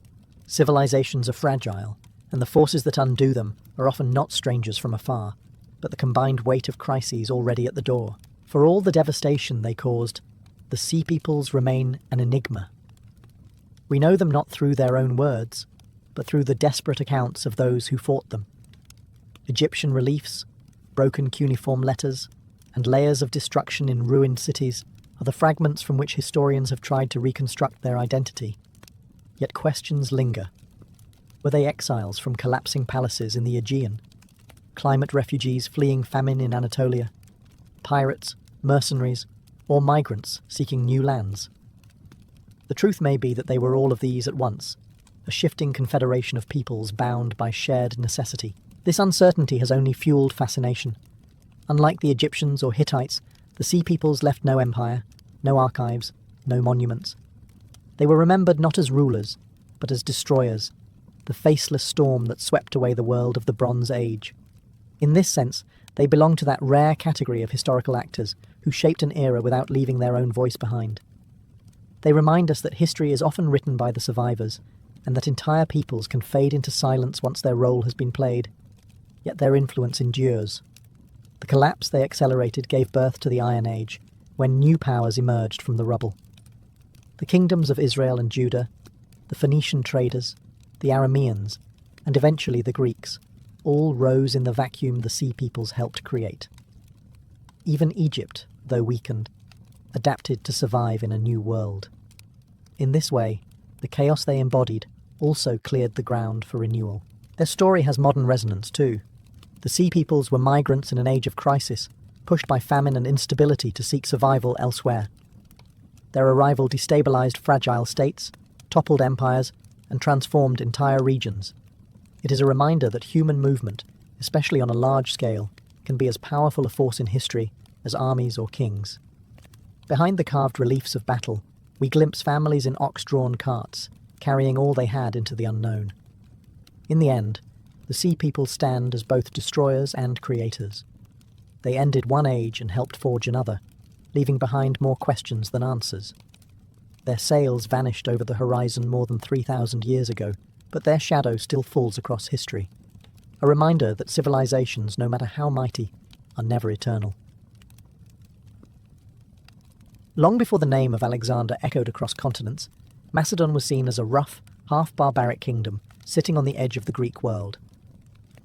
Civilizations are fragile, and the forces that undo them are often not strangers from afar, but the combined weight of crises already at the door. For all the devastation they caused, the sea peoples remain an enigma. We know them not through their own words, but through the desperate accounts of those who fought them. Egyptian reliefs, broken cuneiform letters, and layers of destruction in ruined cities are the fragments from which historians have tried to reconstruct their identity. Yet questions linger. Were they exiles from collapsing palaces in the Aegean? Climate refugees fleeing famine in Anatolia? Pirates, mercenaries, or migrants seeking new lands? The truth may be that they were all of these at once, a shifting confederation of peoples bound by shared necessity. This uncertainty has only fueled fascination. Unlike the Egyptians or Hittites, the sea peoples left no empire, no archives, no monuments. They were remembered not as rulers, but as destroyers, the faceless storm that swept away the world of the Bronze Age. In this sense, they belong to that rare category of historical actors who shaped an era without leaving their own voice behind. They remind us that history is often written by the survivors, and that entire peoples can fade into silence once their role has been played. Yet their influence endures. The collapse they accelerated gave birth to the Iron Age, when new powers emerged from the rubble. The kingdoms of Israel and Judah, the Phoenician traders, the Arameans, and eventually the Greeks, all rose in the vacuum the sea peoples helped create. Even Egypt, though weakened, adapted to survive in a new world. In this way, the chaos they embodied also cleared the ground for renewal. Their story has modern resonance too. The sea peoples were migrants in an age of crisis, pushed by famine and instability to seek survival elsewhere. Their arrival destabilized fragile states, toppled empires, and transformed entire regions. It is a reminder that human movement, especially on a large scale, can be as powerful a force in history as armies or kings. Behind the carved reliefs of battle, we glimpse families in ox-drawn carts, carrying all they had into the unknown. In the end, the sea people stand as both destroyers and creators. They ended one age and helped forge another, leaving behind more questions than answers. Their sails vanished over the horizon more than 3,000 years ago, but their shadow still falls across history. A reminder that civilizations, no matter how mighty, are never eternal. Long before the name of Alexander echoed across continents, Macedon was seen as a rough, half-barbaric kingdom sitting on the edge of the Greek world.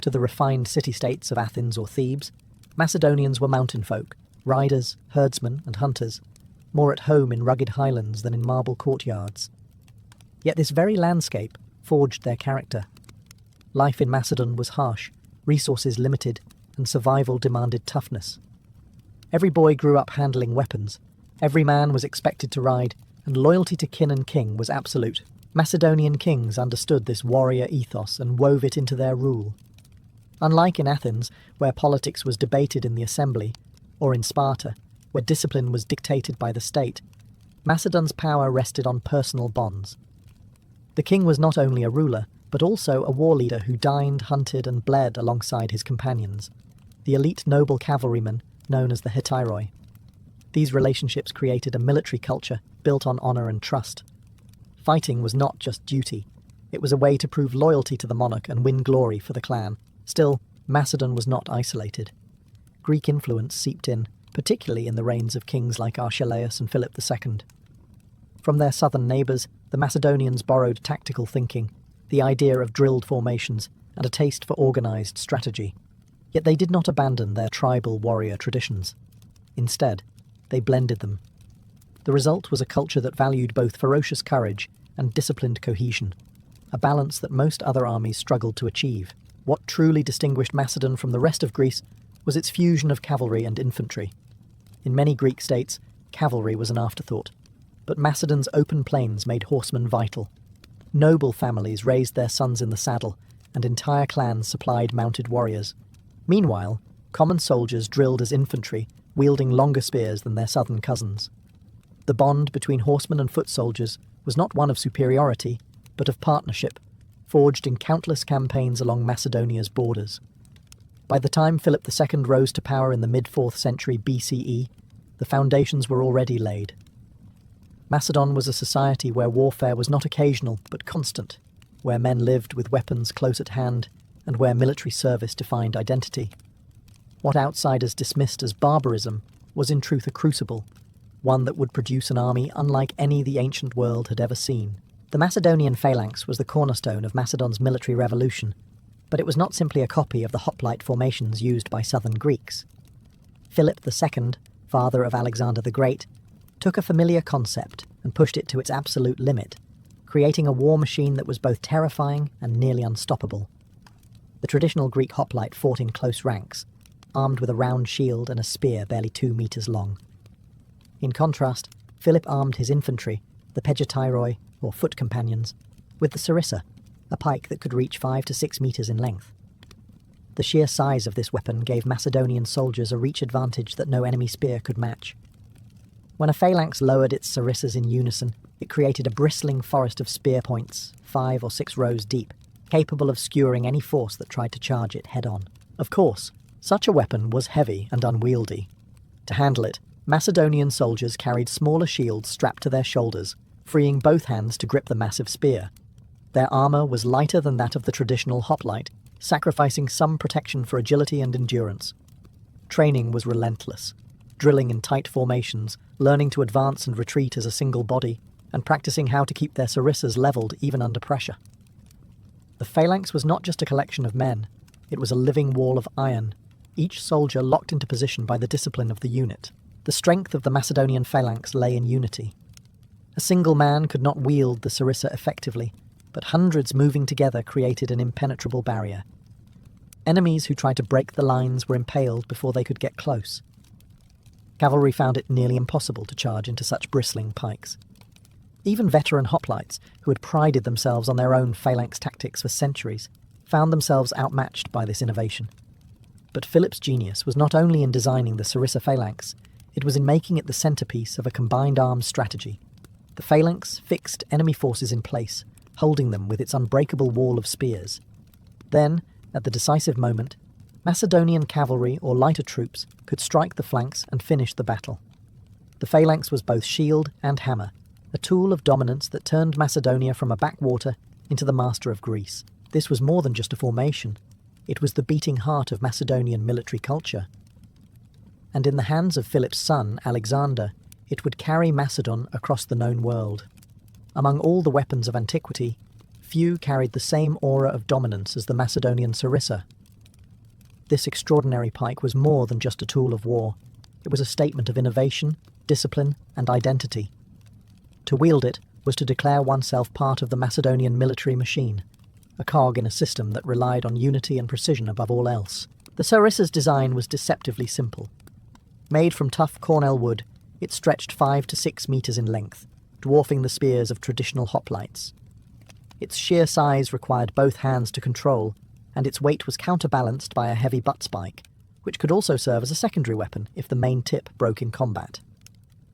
To the refined city-states of Athens or Thebes, Macedonians were mountain folk, riders, herdsmen, and hunters, more at home in rugged highlands than in marble courtyards. Yet this very landscape forged their character. Life in Macedon was harsh, resources limited, and survival demanded toughness. Every boy grew up handling weapons, every man was expected to ride, and loyalty to kin and king was absolute. Macedonian kings understood this warrior ethos and wove it into their rule. Unlike in Athens, where politics was debated in the assembly, or in Sparta, where discipline was dictated by the state, Macedon's power rested on personal bonds. The king was not only a ruler, but also a war leader who dined, hunted, and bled alongside his companions, the elite noble cavalrymen known as the hetairoi. These relationships created a military culture built on honour and trust. Fighting was not just duty, it was a way to prove loyalty to the monarch and win glory for the clan. Still, Macedon was not isolated. Greek influence seeped in, particularly in the reigns of kings like Archelaus and Philip II. From their southern neighbours, the Macedonians borrowed tactical thinking, the idea of drilled formations, and a taste for organised strategy. Yet they did not abandon their tribal warrior traditions. Instead, they blended them. The result was a culture that valued both ferocious courage and disciplined cohesion, a balance that most other armies struggled to achieve. What truly distinguished Macedon from the rest of Greece was its fusion of cavalry and infantry. In many Greek states, cavalry was an afterthought, but Macedon's open plains made horsemen vital. Noble families raised their sons in the saddle, and entire clans supplied mounted warriors. Meanwhile, common soldiers drilled as infantry, wielding longer spears than their southern cousins. The bond between horsemen and foot soldiers was not one of superiority, but of partnership, forged in countless campaigns along Macedonia's borders. By the time Philip II rose to power in the mid-4th century BCE, the foundations were already laid. Macedon was a society where warfare was not occasional but constant, where men lived with weapons close at hand, and where military service defined identity. What outsiders dismissed as barbarism was in truth a crucible, one that would produce an army unlike any the ancient world had ever seen. The Macedonian phalanx was the cornerstone of Macedon's military revolution, but it was not simply a copy of the hoplite formations used by southern Greeks. Philip II, father of Alexander the Great, took a familiar concept and pushed it to its absolute limit, creating a war machine that was both terrifying and nearly unstoppable. The traditional Greek hoplite fought in close ranks, armed with a round shield and a spear barely 2 meters long. In contrast, Philip armed his infantry, the pegotyroi, or foot companions, with the sarissa, a pike that could reach 5 to 6 meters in length. The sheer size of this weapon gave Macedonian soldiers a reach advantage that no enemy spear could match. When a phalanx lowered its sarissas in unison, it created a bristling forest of spear points, 5 or 6 rows deep, capable of skewering any force that tried to charge it head-on. Of course, such a weapon was heavy and unwieldy. To handle it, Macedonian soldiers carried smaller shields strapped to their shoulders, freeing both hands to grip the massive spear. Their armour was lighter than that of the traditional hoplite, sacrificing some protection for agility and endurance. Training was relentless, drilling in tight formations, learning to advance and retreat as a single body, and practicing how to keep their sarissas levelled even under pressure. The phalanx was not just a collection of men, it was a living wall of iron, each soldier locked into position by the discipline of the unit. The strength of the Macedonian phalanx lay in unity. A single man could not wield the sarissa effectively, but hundreds moving together created an impenetrable barrier. Enemies who tried to break the lines were impaled before they could get close. Cavalry found it nearly impossible to charge into such bristling pikes. Even veteran hoplites, who had prided themselves on their own phalanx tactics for centuries, found themselves outmatched by this innovation. But Philip's genius was not only in designing the sarissa phalanx, it was in making it the centerpiece of a combined arms strategy. The phalanx fixed enemy forces in place, holding them with its unbreakable wall of spears. Then, at the decisive moment, Macedonian cavalry or lighter troops could strike the flanks and finish the battle. The phalanx was both shield and hammer, a tool of dominance that turned Macedonia from a backwater into the master of Greece. This was more than just a formation. It was the beating heart of Macedonian military culture. And in the hands of Philip's son, Alexander, it would carry Macedon across the known world. Among all the weapons of antiquity, few carried the same aura of dominance as the Macedonian sarissa. This extraordinary pike was more than just a tool of war. It was a statement of innovation, discipline, and identity. To wield it was to declare oneself part of the Macedonian military machine, a cog in a system that relied on unity and precision above all else. The sarissa's design was deceptively simple. Made from tough cornel wood, it stretched 5 to 6 meters in length, dwarfing the spears of traditional hoplites. Its sheer size required both hands to control, and its weight was counterbalanced by a heavy butt spike, which could also serve as a secondary weapon if the main tip broke in combat.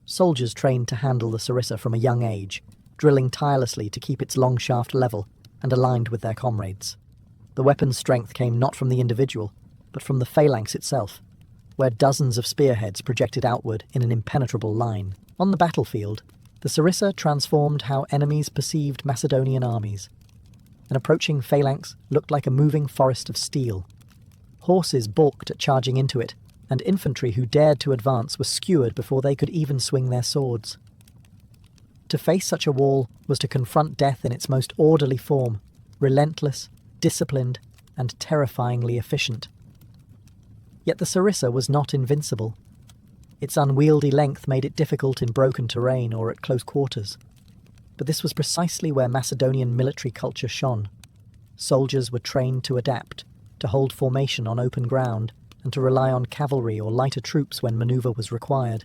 Soldiers trained to handle the sarissa from a young age, drilling tirelessly to keep its long shaft level and aligned with their comrades. The weapon's strength came not from the individual, but from the phalanx itself, where dozens of spearheads projected outward in an impenetrable line. On the battlefield, the sarissa transformed how enemies perceived Macedonian armies. An approaching phalanx looked like a moving forest of steel. Horses balked at charging into it, and infantry who dared to advance were skewered before they could even swing their swords. To face such a wall was to confront death in its most orderly form, relentless, disciplined, and terrifyingly efficient. Yet the sarissa was not invincible. Its unwieldy length made it difficult in broken terrain or at close quarters. But this was precisely where Macedonian military culture shone. Soldiers were trained to adapt, to hold formation on open ground, and to rely on cavalry or lighter troops when manoeuvre was required.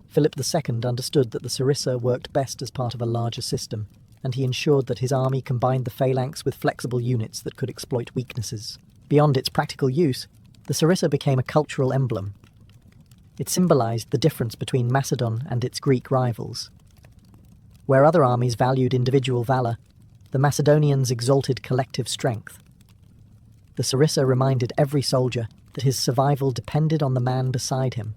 Philip II understood that the sarissa worked best as part of a larger system, and he ensured that his army combined the phalanx with flexible units that could exploit weaknesses. Beyond its practical use, the sarissa became a cultural emblem. It symbolized the difference between Macedon and its Greek rivals. Where other armies valued individual valor, the Macedonians exalted collective strength. The sarissa reminded every soldier that his survival depended on the man beside him,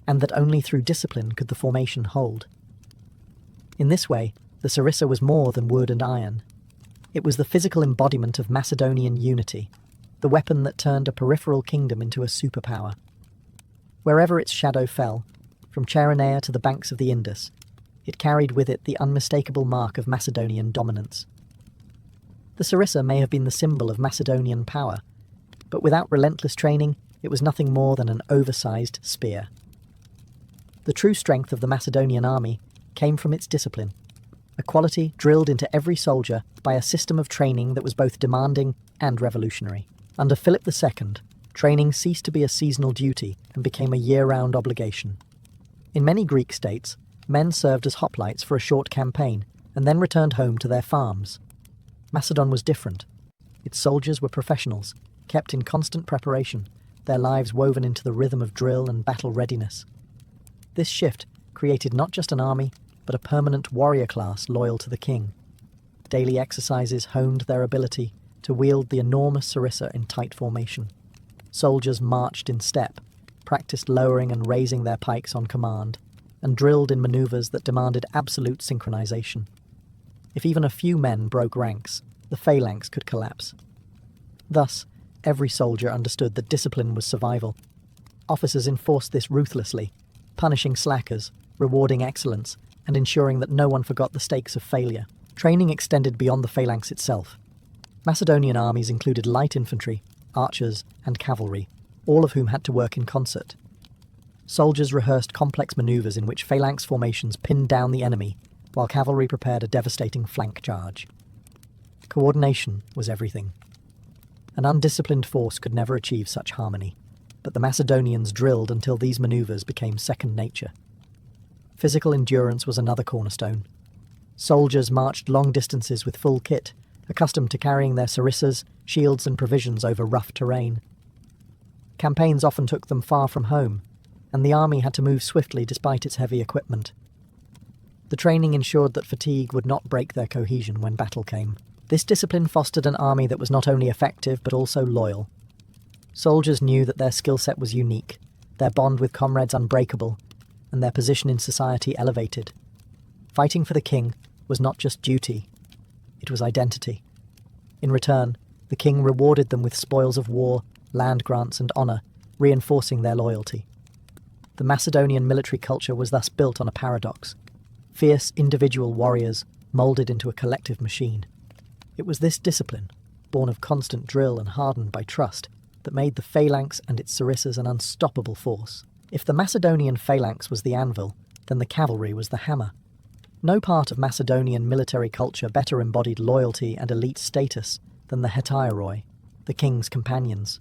and that only through discipline could the formation hold. In this way, the sarissa was more than wood and iron. It was the physical embodiment of Macedonian unity, the weapon that turned a peripheral kingdom into a superpower. Wherever its shadow fell, from Cheronea to the banks of the Indus, it carried with it the unmistakable mark of Macedonian dominance. The sarissa may have been the symbol of Macedonian power, but without relentless training, it was nothing more than an oversized spear. The true strength of the Macedonian army came from its discipline, a quality drilled into every soldier by a system of training that was both demanding and revolutionary. Under Philip II, training ceased to be a seasonal duty and became a year-round obligation. In many Greek states, men served as hoplites for a short campaign and then returned home to their farms. Macedon was different. Its soldiers were professionals, kept in constant preparation, their lives woven into the rhythm of drill and battle readiness. This shift created not just an army, but a permanent warrior class loyal to the king. Daily exercises honed their ability to wield the enormous sarissa in tight formation. Soldiers marched in step, practiced lowering and raising their pikes on command, and drilled in maneuvers that demanded absolute synchronization. If even a few men broke ranks, the phalanx could collapse. Thus, every soldier understood that discipline was survival. Officers enforced this ruthlessly, punishing slackers, rewarding excellence, and ensuring that no one forgot the stakes of failure. Training extended beyond the phalanx itself. Macedonian armies included light infantry, archers, and cavalry, all of whom had to work in concert. Soldiers rehearsed complex maneuvers in which phalanx formations pinned down the enemy, while cavalry prepared a devastating flank charge. Coordination was everything. An undisciplined force could never achieve such harmony, but the Macedonians drilled until these maneuvers became second nature. Physical endurance was another cornerstone. Soldiers marched long distances with full kit, accustomed to carrying their sarissas, shields, and provisions over rough terrain. Campaigns often took them far from home, and the army had to move swiftly despite its heavy equipment. The training ensured that fatigue would not break their cohesion when battle came. This discipline fostered an army that was not only effective but also loyal. Soldiers knew that their skill set was unique, their bond with comrades unbreakable, and their position in society elevated. Fighting for the king was not just duty, it was identity. In return, the king rewarded them with spoils of war, land grants, and honour, reinforcing their loyalty. The Macedonian military culture was thus built on a paradox: fierce individual warriors moulded into a collective machine. It was this discipline, born of constant drill and hardened by trust, that made the phalanx and its sarissas an unstoppable force. If the Macedonian phalanx was the anvil, then the cavalry was the hammer. No part of Macedonian military culture better embodied loyalty and elite status than the hetairoi, the king's companions.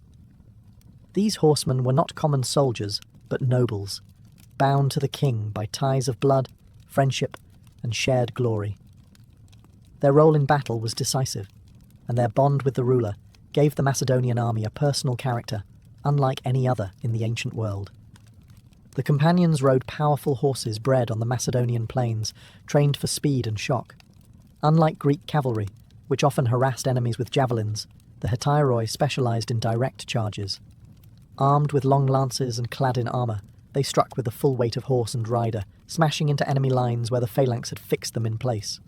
These horsemen were not common soldiers, but nobles, bound to the king by ties of blood, friendship, and shared glory. Their role in battle was decisive, and their bond with the ruler gave the Macedonian army a personal character, unlike any other in the ancient world. The companions rode powerful horses bred on the Macedonian plains, trained for speed and shock. Unlike Greek cavalry, which often harassed enemies with javelins, the hetairoi specialized in direct charges. Armed with long lances and clad in armor, they struck with the full weight of horse and rider, smashing into enemy lines where the phalanx had fixed them in place.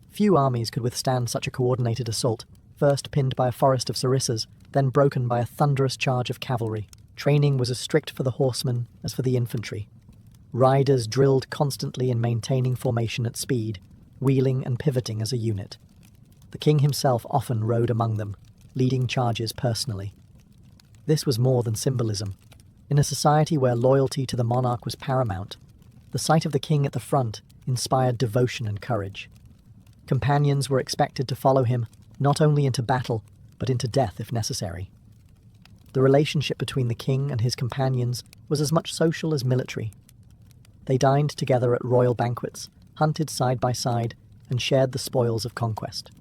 Few armies could withstand such a coordinated assault, first pinned by a forest of sarissas, then broken by a thunderous charge of cavalry. Training was as strict for the horsemen as for the infantry. Riders drilled constantly in maintaining formation at speed, wheeling and pivoting as a unit. The king himself often rode among them, leading charges personally. This was more than symbolism. In a society where loyalty to the monarch was paramount, the sight of the king at the front inspired devotion and courage. Companions were expected to follow him, not only into battle, but into death if necessary. The relationship between the king and his companions was as much social as military. They dined together at royal banquets, hunted side by side, and shared the spoils of conquest.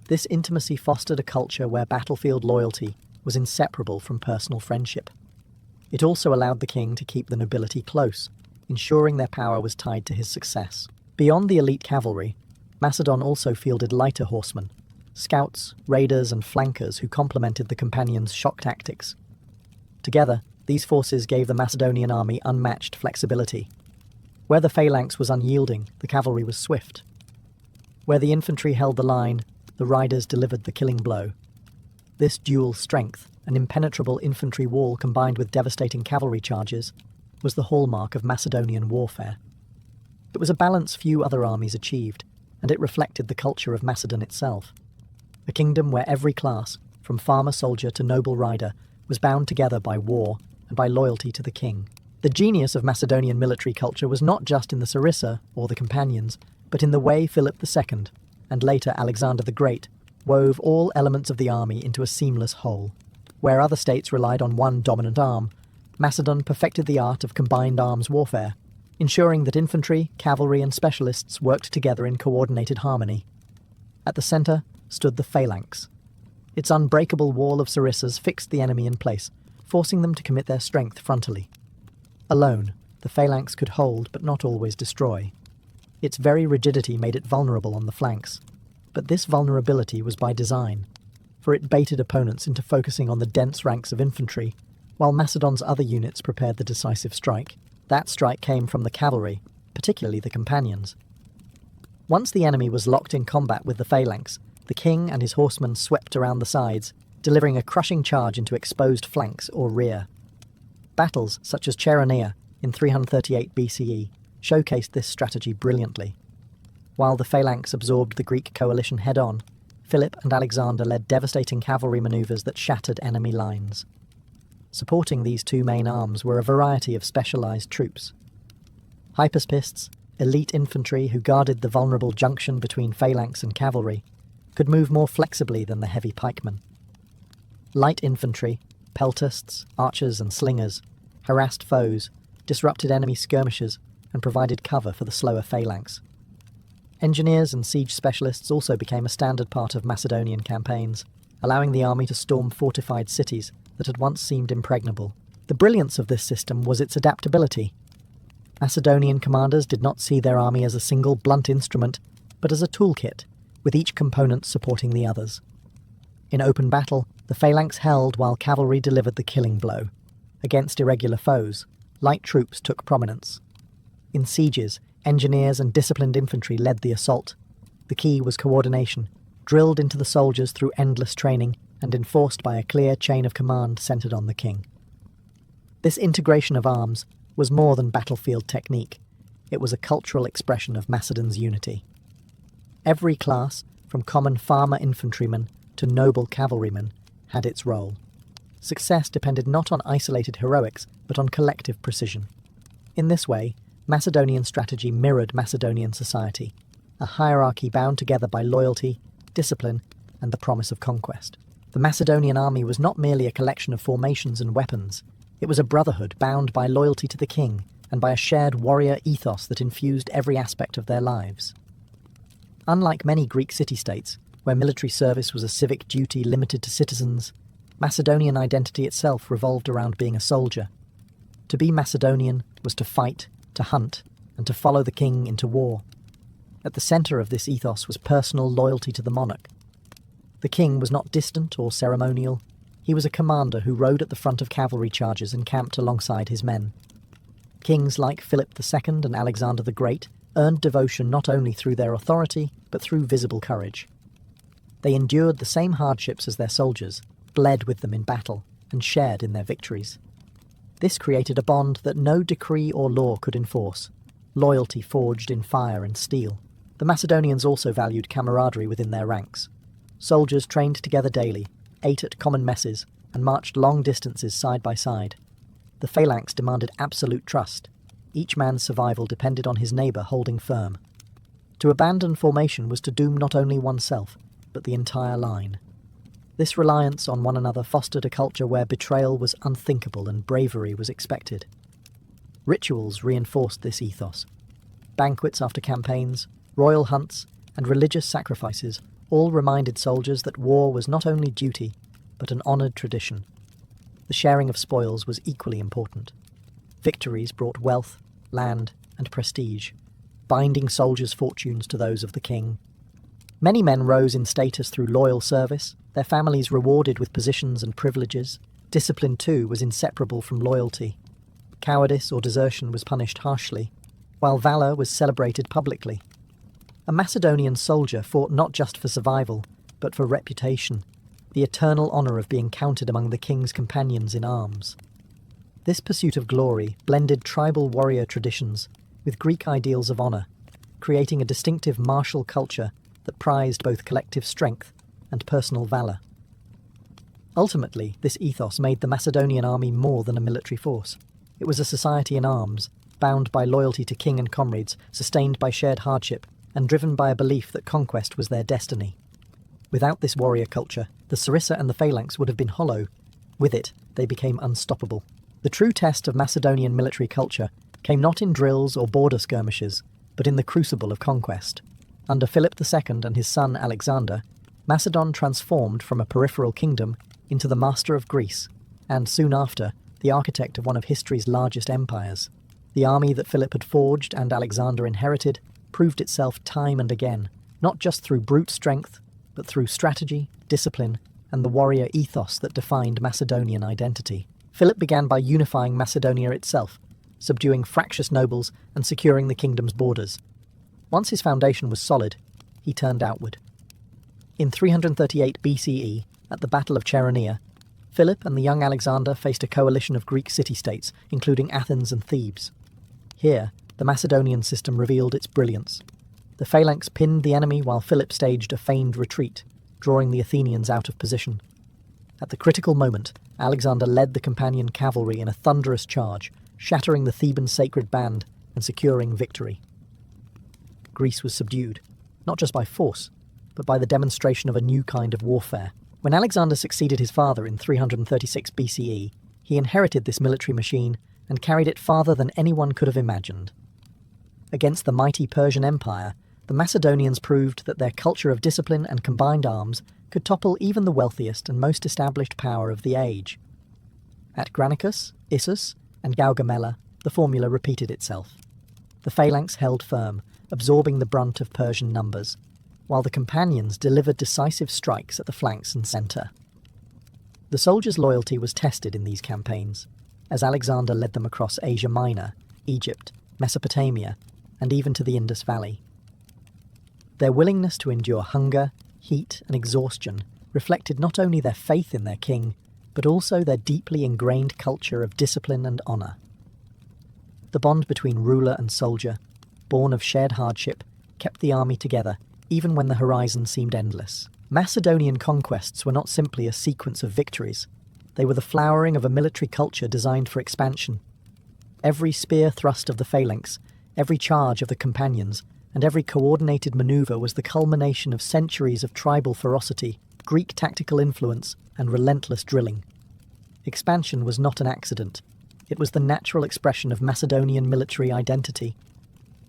This intimacy fostered a culture where battlefield loyalty was inseparable from personal friendship. It also allowed the king to keep the nobility close, ensuring their power was tied to his success. Beyond the elite cavalry, Macedon also fielded lighter horsemen, scouts, raiders, and flankers who complemented the companions' shock tactics. Together, these forces gave the Macedonian army unmatched flexibility. Where the phalanx was unyielding, the cavalry was swift. Where the infantry held the line, the riders delivered the killing blow. This dual strength, an impenetrable infantry wall combined with devastating cavalry charges, was the hallmark of Macedonian warfare. It was a balance few other armies achieved, and it reflected the culture of Macedon itself. A kingdom where every class, from farmer soldier to noble rider, was bound together by war and by loyalty to the king. The genius of Macedonian military culture was not just in the sarissa, or the companions, but in the way Philip II, and later Alexander the Great, wove all elements of the army into a seamless whole. Where other states relied on one dominant arm, Macedon perfected the art of combined arms warfare, ensuring that infantry, cavalry, and specialists worked together in coordinated harmony. At the centre stood the phalanx. Its unbreakable wall of sarissas fixed the enemy in place, forcing them to commit their strength frontally. Alone, the phalanx could hold but not always destroy. Its very rigidity made it vulnerable on the flanks. But this vulnerability was by design, for it baited opponents into focusing on the dense ranks of infantry, while Macedon's other units prepared the decisive strike. That strike came from the cavalry, particularly the companions. Once the enemy was locked in combat with the phalanx, the king and his horsemen swept around the sides, delivering a crushing charge into exposed flanks or rear. Battles such as Chaeronea in 338 BCE showcased this strategy brilliantly. While the phalanx absorbed the Greek coalition head-on, Philip and Alexander led devastating cavalry maneuvers that shattered enemy lines. Supporting these two main arms were a variety of specialized troops. Hypaspists, elite infantry who guarded the vulnerable junction between phalanx and cavalry, could move more flexibly than the heavy pikemen. Light infantry, peltasts, archers, and slingers harassed foes, disrupted enemy skirmishes, and provided cover for the slower phalanx. Engineers and siege specialists also became a standard part of Macedonian campaigns, allowing the army to storm fortified cities that had once seemed impregnable. The brilliance of this system was its adaptability. Macedonian commanders did not see their army as a single blunt instrument, but as a toolkit, with each component supporting the others. In open battle, the phalanx held while cavalry delivered the killing blow. Against irregular foes, light troops took prominence. In sieges, engineers and disciplined infantry led the assault. The key was coordination, drilled into the soldiers through endless training and enforced by a clear chain of command centered on the king. This integration of arms was more than battlefield technique. It was a cultural expression of Macedon's unity. Every class, from common farmer infantrymen to noble cavalrymen, had its role. Success depended not on isolated heroics, but on collective precision. In this way, Macedonian strategy mirrored Macedonian society, a hierarchy bound together by loyalty, discipline, and the promise of conquest. The Macedonian army was not merely a collection of formations and weapons. It was a brotherhood bound by loyalty to the king and by a shared warrior ethos that infused every aspect of their lives. Unlike many Greek city-states, where military service was a civic duty limited to citizens, Macedonian identity itself revolved around being a soldier. To be Macedonian was to fight, to hunt, and to follow the king into war. At the centre of this ethos was personal loyalty to the monarch. The king was not distant or ceremonial. He was a commander who rode at the front of cavalry charges and camped alongside his men. Kings like Philip II and Alexander the Great earned devotion not only through their authority, but through visible courage. They endured the same hardships as their soldiers, bled with them in battle, and shared in their victories. This created a bond that no decree or law could enforce, loyalty forged in fire and steel. The Macedonians also valued camaraderie within their ranks. Soldiers trained together daily, ate at common messes, and marched long distances side by side. The phalanx demanded absolute trust. Each man's survival depended on his neighbour holding firm. To abandon formation was to doom not only oneself, but the entire line. This reliance on one another fostered a culture where betrayal was unthinkable and bravery was expected. Rituals reinforced this ethos. Banquets after campaigns, royal hunts, and religious sacrifices all reminded soldiers that war was not only duty, but an honoured tradition. The sharing of spoils was equally important. Victories brought wealth, land, and prestige, binding soldiers' fortunes to those of the king. Many men rose in status through loyal service, their families rewarded with positions and privileges. Discipline, too, was inseparable from loyalty. Cowardice or desertion was punished harshly, while valour was celebrated publicly. A Macedonian soldier fought not just for survival, but for reputation, the eternal honour of being counted among the king's companions in arms. This pursuit of glory blended tribal warrior traditions with Greek ideals of honour, creating a distinctive martial culture that prized both collective strength and personal valour. Ultimately, this ethos made the Macedonian army more than a military force. It was a society in arms, bound by loyalty to king and comrades, sustained by shared hardship, and driven by a belief that conquest was their destiny. Without this warrior culture, the Sarissa and the Phalanx would have been hollow. With it, they became unstoppable. The true test of Macedonian military culture came not in drills or border skirmishes, but in the crucible of conquest. Under Philip II and his son Alexander, Macedon transformed from a peripheral kingdom into the master of Greece, and soon after, the architect of one of history's largest empires. The army that Philip had forged and Alexander inherited proved itself time and again, not just through brute strength, but through strategy, discipline, and the warrior ethos that defined Macedonian identity. Philip began by unifying Macedonia itself, subduing fractious nobles and securing the kingdom's borders. Once his foundation was solid, he turned outward. In 338 BCE, at the Battle of Chaeronea, Philip and the young Alexander faced a coalition of Greek city-states, including Athens and Thebes. Here, the Macedonian system revealed its brilliance. The Phalanx pinned the enemy while Philip staged a feigned retreat, drawing the Athenians out of position. At the critical moment, Alexander led the companion cavalry in a thunderous charge, shattering the Theban sacred band and securing victory. Greece was subdued, not just by force, but by the demonstration of a new kind of warfare. When Alexander succeeded his father in 336 BCE, he inherited this military machine and carried it farther than anyone could have imagined. Against the mighty Persian Empire, the Macedonians proved that their culture of discipline and combined arms could topple even the wealthiest and most established power of the age. At Granicus, Issus, and Gaugamela, the formula repeated itself. The Phalanx held firm, absorbing the brunt of Persian numbers, while the companions delivered decisive strikes at the flanks and centre. The soldiers' loyalty was tested in these campaigns, as Alexander led them across Asia Minor, Egypt, Mesopotamia, and even to the Indus Valley. Their willingness to endure hunger, heat, and exhaustion reflected not only their faith in their king, but also their deeply ingrained culture of discipline and honour. The bond between ruler and soldier, born of shared hardship, kept the army together, even when the horizon seemed endless. Macedonian conquests were not simply a sequence of victories. They were the flowering of a military culture designed for expansion. Every spear thrust of the Phalanx, every charge of the companions, and every coordinated maneuver was the culmination of centuries of tribal ferocity, Greek tactical influence, and relentless drilling. Expansion was not an accident. It was the natural expression of Macedonian military identity.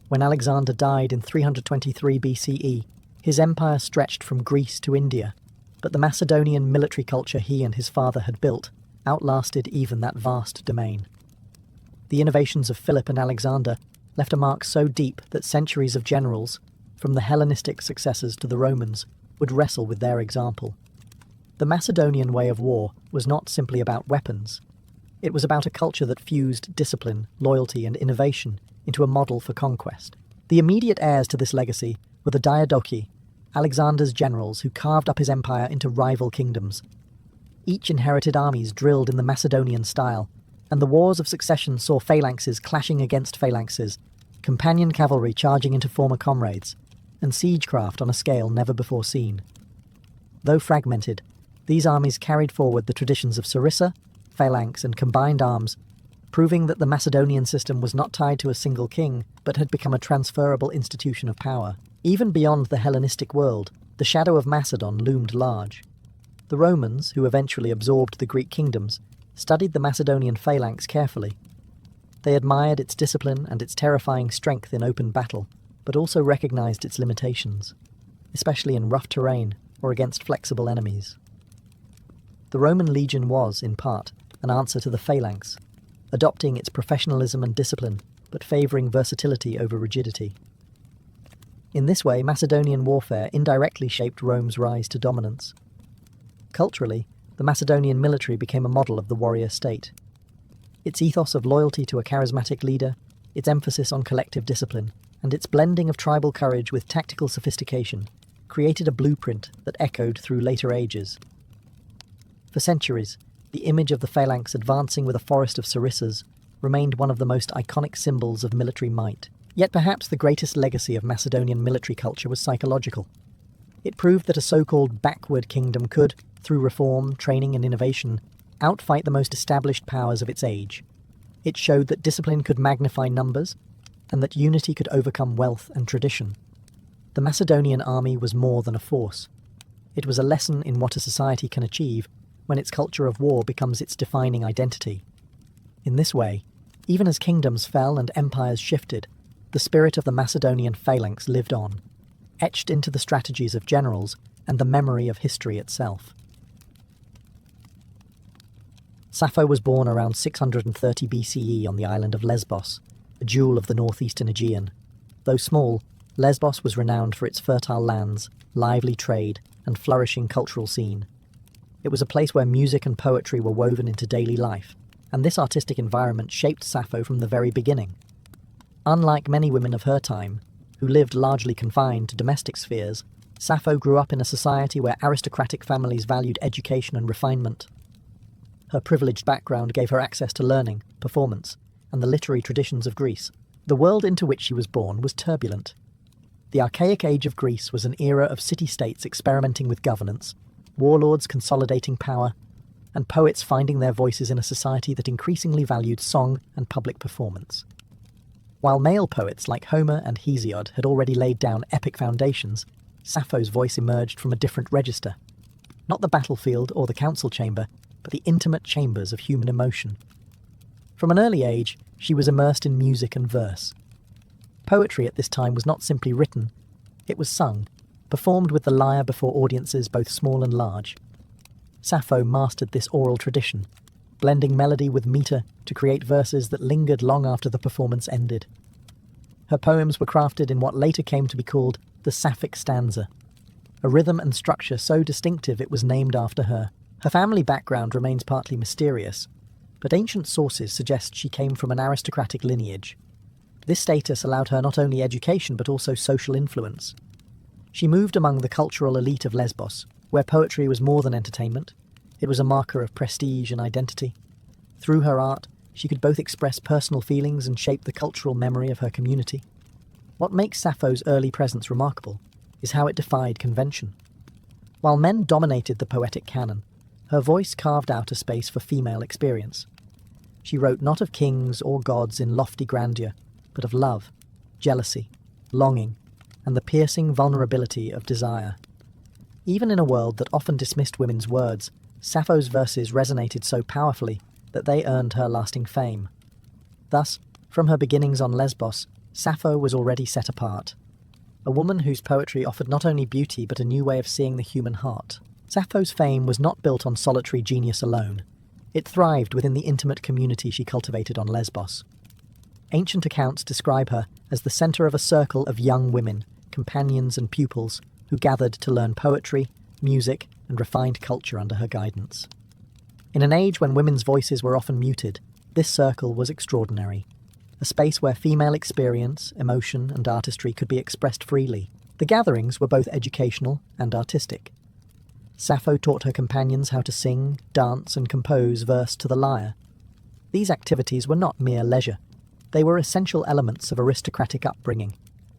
When Alexander died in 323 BCE, his empire stretched from Greece to India, but the Macedonian military culture he and his father had built outlasted even that vast domain. The innovations of Philip and Alexander left a mark so deep that centuries of generals, from the Hellenistic successors to the Romans, would wrestle with their example. The Macedonian way of war was not simply about weapons. It was about a culture that fused discipline, loyalty, and innovation into a model for conquest. The immediate heirs to this legacy were the Diadochi, Alexander's generals who carved up his empire into rival kingdoms. Each inherited armies drilled in the Macedonian style, and the wars of succession saw phalanxes clashing against phalanxes, companion cavalry charging into former comrades, and siegecraft on a scale never before seen. Though fragmented, these armies carried forward the traditions of Sarissa, phalanx, and combined arms, proving that the Macedonian system was not tied to a single king, but had become a transferable institution of power. Even beyond the Hellenistic world, the shadow of Macedon loomed large. The Romans, who eventually absorbed the Greek kingdoms, studied the Macedonian phalanx carefully. They admired its discipline and its terrifying strength in open battle, but also recognized its limitations, especially in rough terrain or against flexible enemies. The Roman legion was, in part, an answer to the phalanx, adopting its professionalism and discipline, but favouring versatility over rigidity. In this way, Macedonian warfare indirectly shaped Rome's rise to dominance. Culturally, the Macedonian military became a model of the warrior state. Its ethos of loyalty to a charismatic leader, its emphasis on collective discipline, and its blending of tribal courage with tactical sophistication created a blueprint that echoed through later ages. For centuries, the image of the phalanx advancing with a forest of sarissas remained one of the most iconic symbols of military might. Yet perhaps the greatest legacy of Macedonian military culture was psychological. It proved that a so-called backward kingdom could, through reform, training and innovation, outfight the most established powers of its age. It showed that discipline could magnify numbers, and that unity could overcome wealth and tradition. The Macedonian army was more than a force. It was a lesson in what a society can achieve when its culture of war becomes its defining identity. In this way, even as kingdoms fell and empires shifted, the spirit of the Macedonian phalanx lived on, etched into the strategies of generals and the memory of history itself. Sappho was born around 630 BCE on the island of Lesbos, a jewel of the northeastern Aegean. Though small, Lesbos was renowned for its fertile lands, lively trade, and flourishing cultural scene. It was a place where music and poetry were woven into daily life, and this artistic environment shaped Sappho from the very beginning. Unlike many women of her time, who lived largely confined to domestic spheres, Sappho grew up in a society where aristocratic families valued education and refinement. Her privileged background gave her access to learning, performance, and the literary traditions of Greece. The world into which she was born was turbulent. The archaic age of Greece was an era of city-states experimenting with governance, warlords consolidating power, and poets finding their voices in a society that increasingly valued song and public performance. While male poets like Homer and Hesiod had already laid down epic foundations, Sappho's voice emerged from a different register. Not the battlefield or the council chamber, but the intimate chambers of human emotion. From an early age, she was immersed in music and verse. Poetry at this time was not simply written, it was sung, performed with the lyre before audiences both small and large. Sappho mastered this oral tradition, blending melody with metre to create verses that lingered long after the performance ended. Her poems were crafted in what later came to be called the Sapphic stanza, a rhythm and structure so distinctive it was named after her. Her family background remains partly mysterious, but ancient sources suggest she came from an aristocratic lineage. This status allowed her not only education but also social influence. She moved among the cultural elite of Lesbos, where poetry was more than entertainment. It was a marker of prestige and identity. Through her art, she could both express personal feelings and shape the cultural memory of her community. What makes Sappho's early presence remarkable is how it defied convention. While men dominated the poetic canon, her voice carved out a space for female experience. She wrote not of kings or gods in lofty grandeur, but of love, jealousy, longing, and the piercing vulnerability of desire. Even in a world that often dismissed women's words, Sappho's verses resonated so powerfully that they earned her lasting fame. Thus, from her beginnings on Lesbos, Sappho was already set apart. A woman whose poetry offered not only beauty but a new way of seeing the human heart. Sappho's fame was not built on solitary genius alone. It thrived within the intimate community she cultivated on Lesbos. Ancient accounts describe her as the centre of a circle of young women, companions and pupils, who gathered to learn poetry, music, and refined culture under her guidance. In an age when women's voices were often muted, this circle was extraordinary. A space where female experience, emotion, and artistry could be expressed freely. The gatherings were both educational and artistic. Sappho taught her companions how to sing, dance, and compose verse to the lyre. These activities were not mere leisure. They were essential elements of aristocratic upbringing,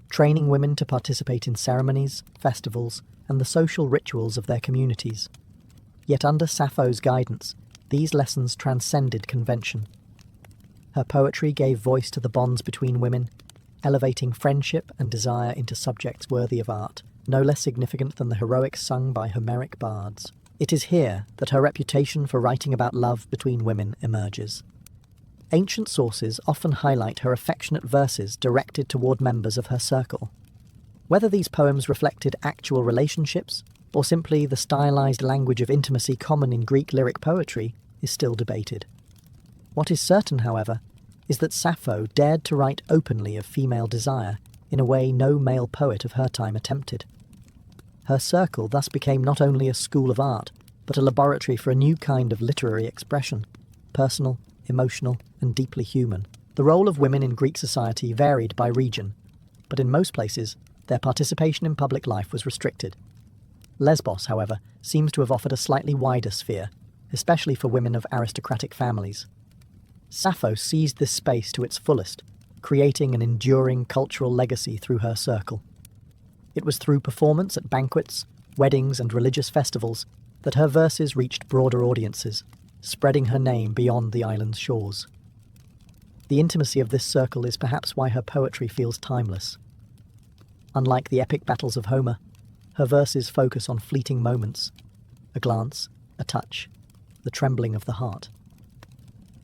training women to participate in ceremonies, festivals, and the social rituals of their communities. Yet under Sappho's guidance, these lessons transcended convention. Her poetry gave voice to the bonds between women, elevating friendship and desire into subjects worthy of art, no less significant than the heroics sung by Homeric bards. It is here that her reputation for writing about love between women emerges. Ancient sources often highlight her affectionate verses directed toward members of her circle. Whether these poems reflected actual relationships or simply the stylized language of intimacy common in Greek lyric poetry is still debated. What is certain, however, is that Sappho dared to write openly of female desire in a way no male poet of her time attempted. Her circle thus became not only a school of art, but a laboratory for a new kind of literary expression, personal, emotional, and deeply human. The role of women in Greek society varied by region, but in most places, their participation in public life was restricted. Lesbos, however, seems to have offered a slightly wider sphere, especially for women of aristocratic families. Sappho seized this space to its fullest, creating an enduring cultural legacy through her circle. It was through performance at banquets, weddings, and religious festivals that her verses reached broader audiences, spreading her name beyond the island's shores. The intimacy of this circle is perhaps why her poetry feels timeless. Unlike the epic battles of Homer, her verses focus on fleeting moments, a glance, a touch, the trembling of the heart.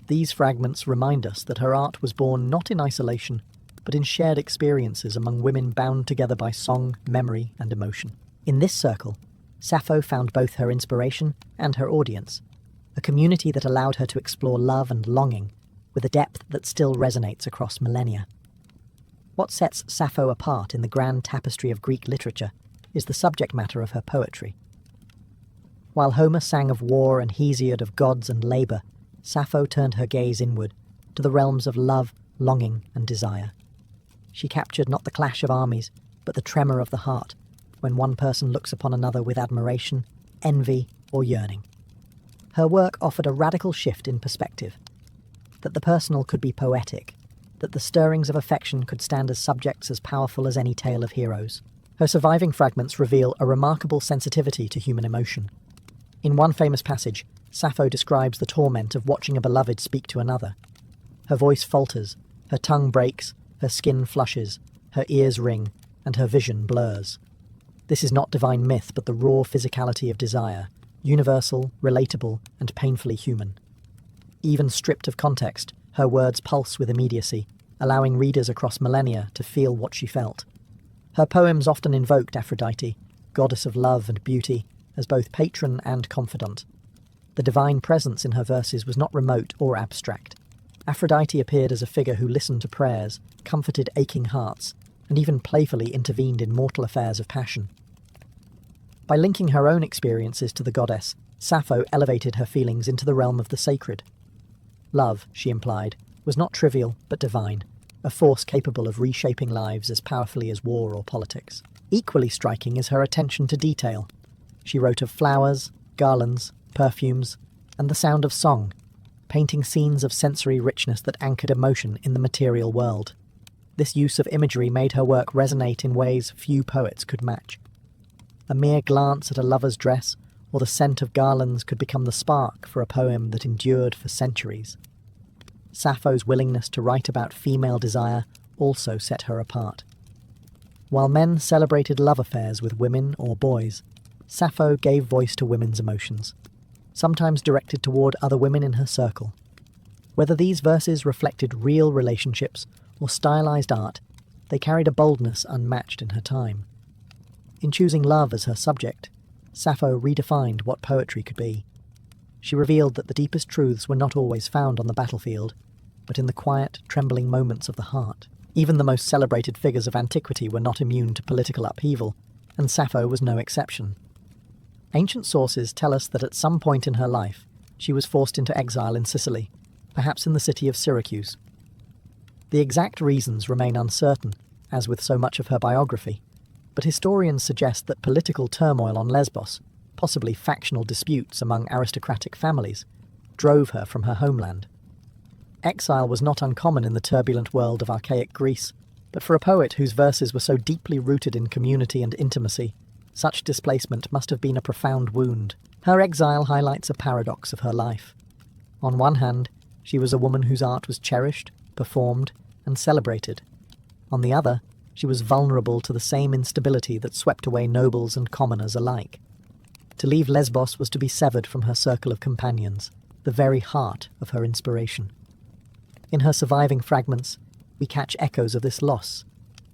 These fragments remind us that her art was born not in isolation, but in shared experiences among women bound together by song, memory, and emotion. In this circle, Sappho found both her inspiration and her audience, a community that allowed her to explore love and longing with a depth that still resonates across millennia. What sets Sappho apart in the grand tapestry of Greek literature is the subject matter of her poetry. While Homer sang of war and Hesiod of gods and labour, Sappho turned her gaze inward, to the realms of love, longing, and desire. She captured not the clash of armies, but the tremor of the heart, when one person looks upon another with admiration, envy, or yearning. Her work offered a radical shift in perspective, that the personal could be poetic, that the stirrings of affection could stand as subjects as powerful as any tale of heroes. Her surviving fragments reveal a remarkable sensitivity to human emotion. In one famous passage, Sappho describes the torment of watching a beloved speak to another. Her voice falters, her tongue breaks, her skin flushes, her ears ring, and her vision blurs. This is not divine myth, but the raw physicality of desire, universal, relatable, and painfully human. Even stripped of context, her words pulse with immediacy, allowing readers across millennia to feel what she felt. Her poems often invoked Aphrodite, goddess of love and beauty, as both patron and confidant. The divine presence in her verses was not remote or abstract. Aphrodite appeared as a figure who listened to prayers, comforted aching hearts, and even playfully intervened in mortal affairs of passion. By linking her own experiences to the goddess, Sappho elevated her feelings into the realm of the sacred. Love, she implied, was not trivial but divine, a force capable of reshaping lives as powerfully as war or politics. Equally striking is her attention to detail. She wrote of flowers, garlands, perfumes, and the sound of song, painting scenes of sensory richness that anchored emotion in the material world. This use of imagery made her work resonate in ways few poets could match. A mere glance at a lover's dress or the scent of garlands could become the spark for a poem that endured for centuries. Sappho's willingness to write about female desire also set her apart. While men celebrated love affairs with women or boys, Sappho gave voice to women's emotions, sometimes directed toward other women in her circle. Whether these verses reflected real relationships or stylized art, they carried a boldness unmatched in her time. In choosing love as her subject, Sappho redefined what poetry could be. She revealed that the deepest truths were not always found on the battlefield, but in the quiet, trembling moments of the heart. Even the most celebrated figures of antiquity were not immune to political upheaval, and Sappho was no exception. Ancient sources tell us that at some point in her life, she was forced into exile in Sicily, perhaps in the city of Syracuse. The exact reasons remain uncertain, as with so much of her biography, but historians suggest that political turmoil on Lesbos, possibly factional disputes among aristocratic families, drove her from her homeland. Exile was not uncommon in the turbulent world of archaic Greece, but for a poet whose verses were so deeply rooted in community and intimacy, such displacement must have been a profound wound. Her exile highlights a paradox of her life. On one hand, she was a woman whose art was cherished, performed, and celebrated. On the other, she was vulnerable to the same instability that swept away nobles and commoners alike. To leave Lesbos was to be severed from her circle of companions, the very heart of her inspiration. In her surviving fragments, we catch echoes of this loss,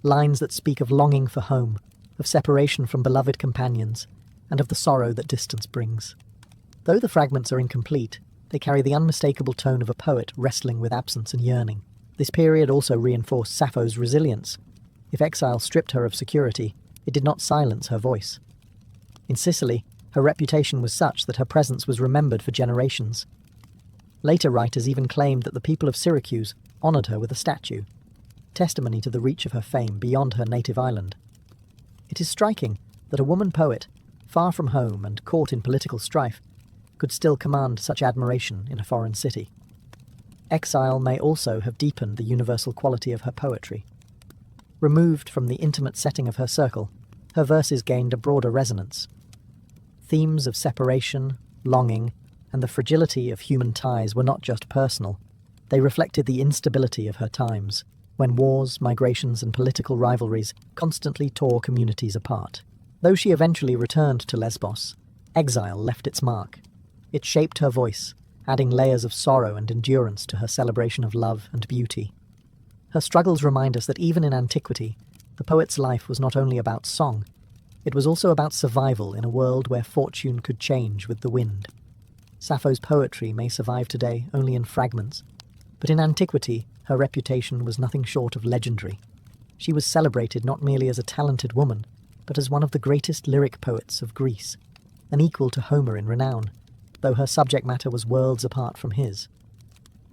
lines that speak of longing for home, of separation from beloved companions, and of the sorrow that distance brings. Though the fragments are incomplete, they carry the unmistakable tone of a poet wrestling with absence and yearning. This period also reinforced Sappho's resilience. If exile stripped her of security, it did not silence her voice. In Sicily, her reputation was such that her presence was remembered for generations. Later writers even claimed that the people of Syracuse honoured her with a statue, testimony to the reach of her fame beyond her native island. It is striking that a woman poet, far from home and caught in political strife, could still command such admiration in a foreign city. Exile may also have deepened the universal quality of her poetry. Removed from the intimate setting of her circle, her verses gained a broader resonance. Themes of separation, longing, and the fragility of human ties were not just personal. They reflected the instability of her times, when wars, migrations, and political rivalries constantly tore communities apart. Though she eventually returned to Lesbos, exile left its mark. It shaped her voice, adding layers of sorrow and endurance to her celebration of love and beauty. Her struggles remind us that even in antiquity, the poet's life was not only about song, it was also about survival in a world where fortune could change with the wind. Sappho's poetry may survive today only in fragments, but in antiquity, her reputation was nothing short of legendary. She was celebrated not merely as a talented woman, but as one of the greatest lyric poets of Greece, an equal to Homer in renown, though her subject matter was worlds apart from his.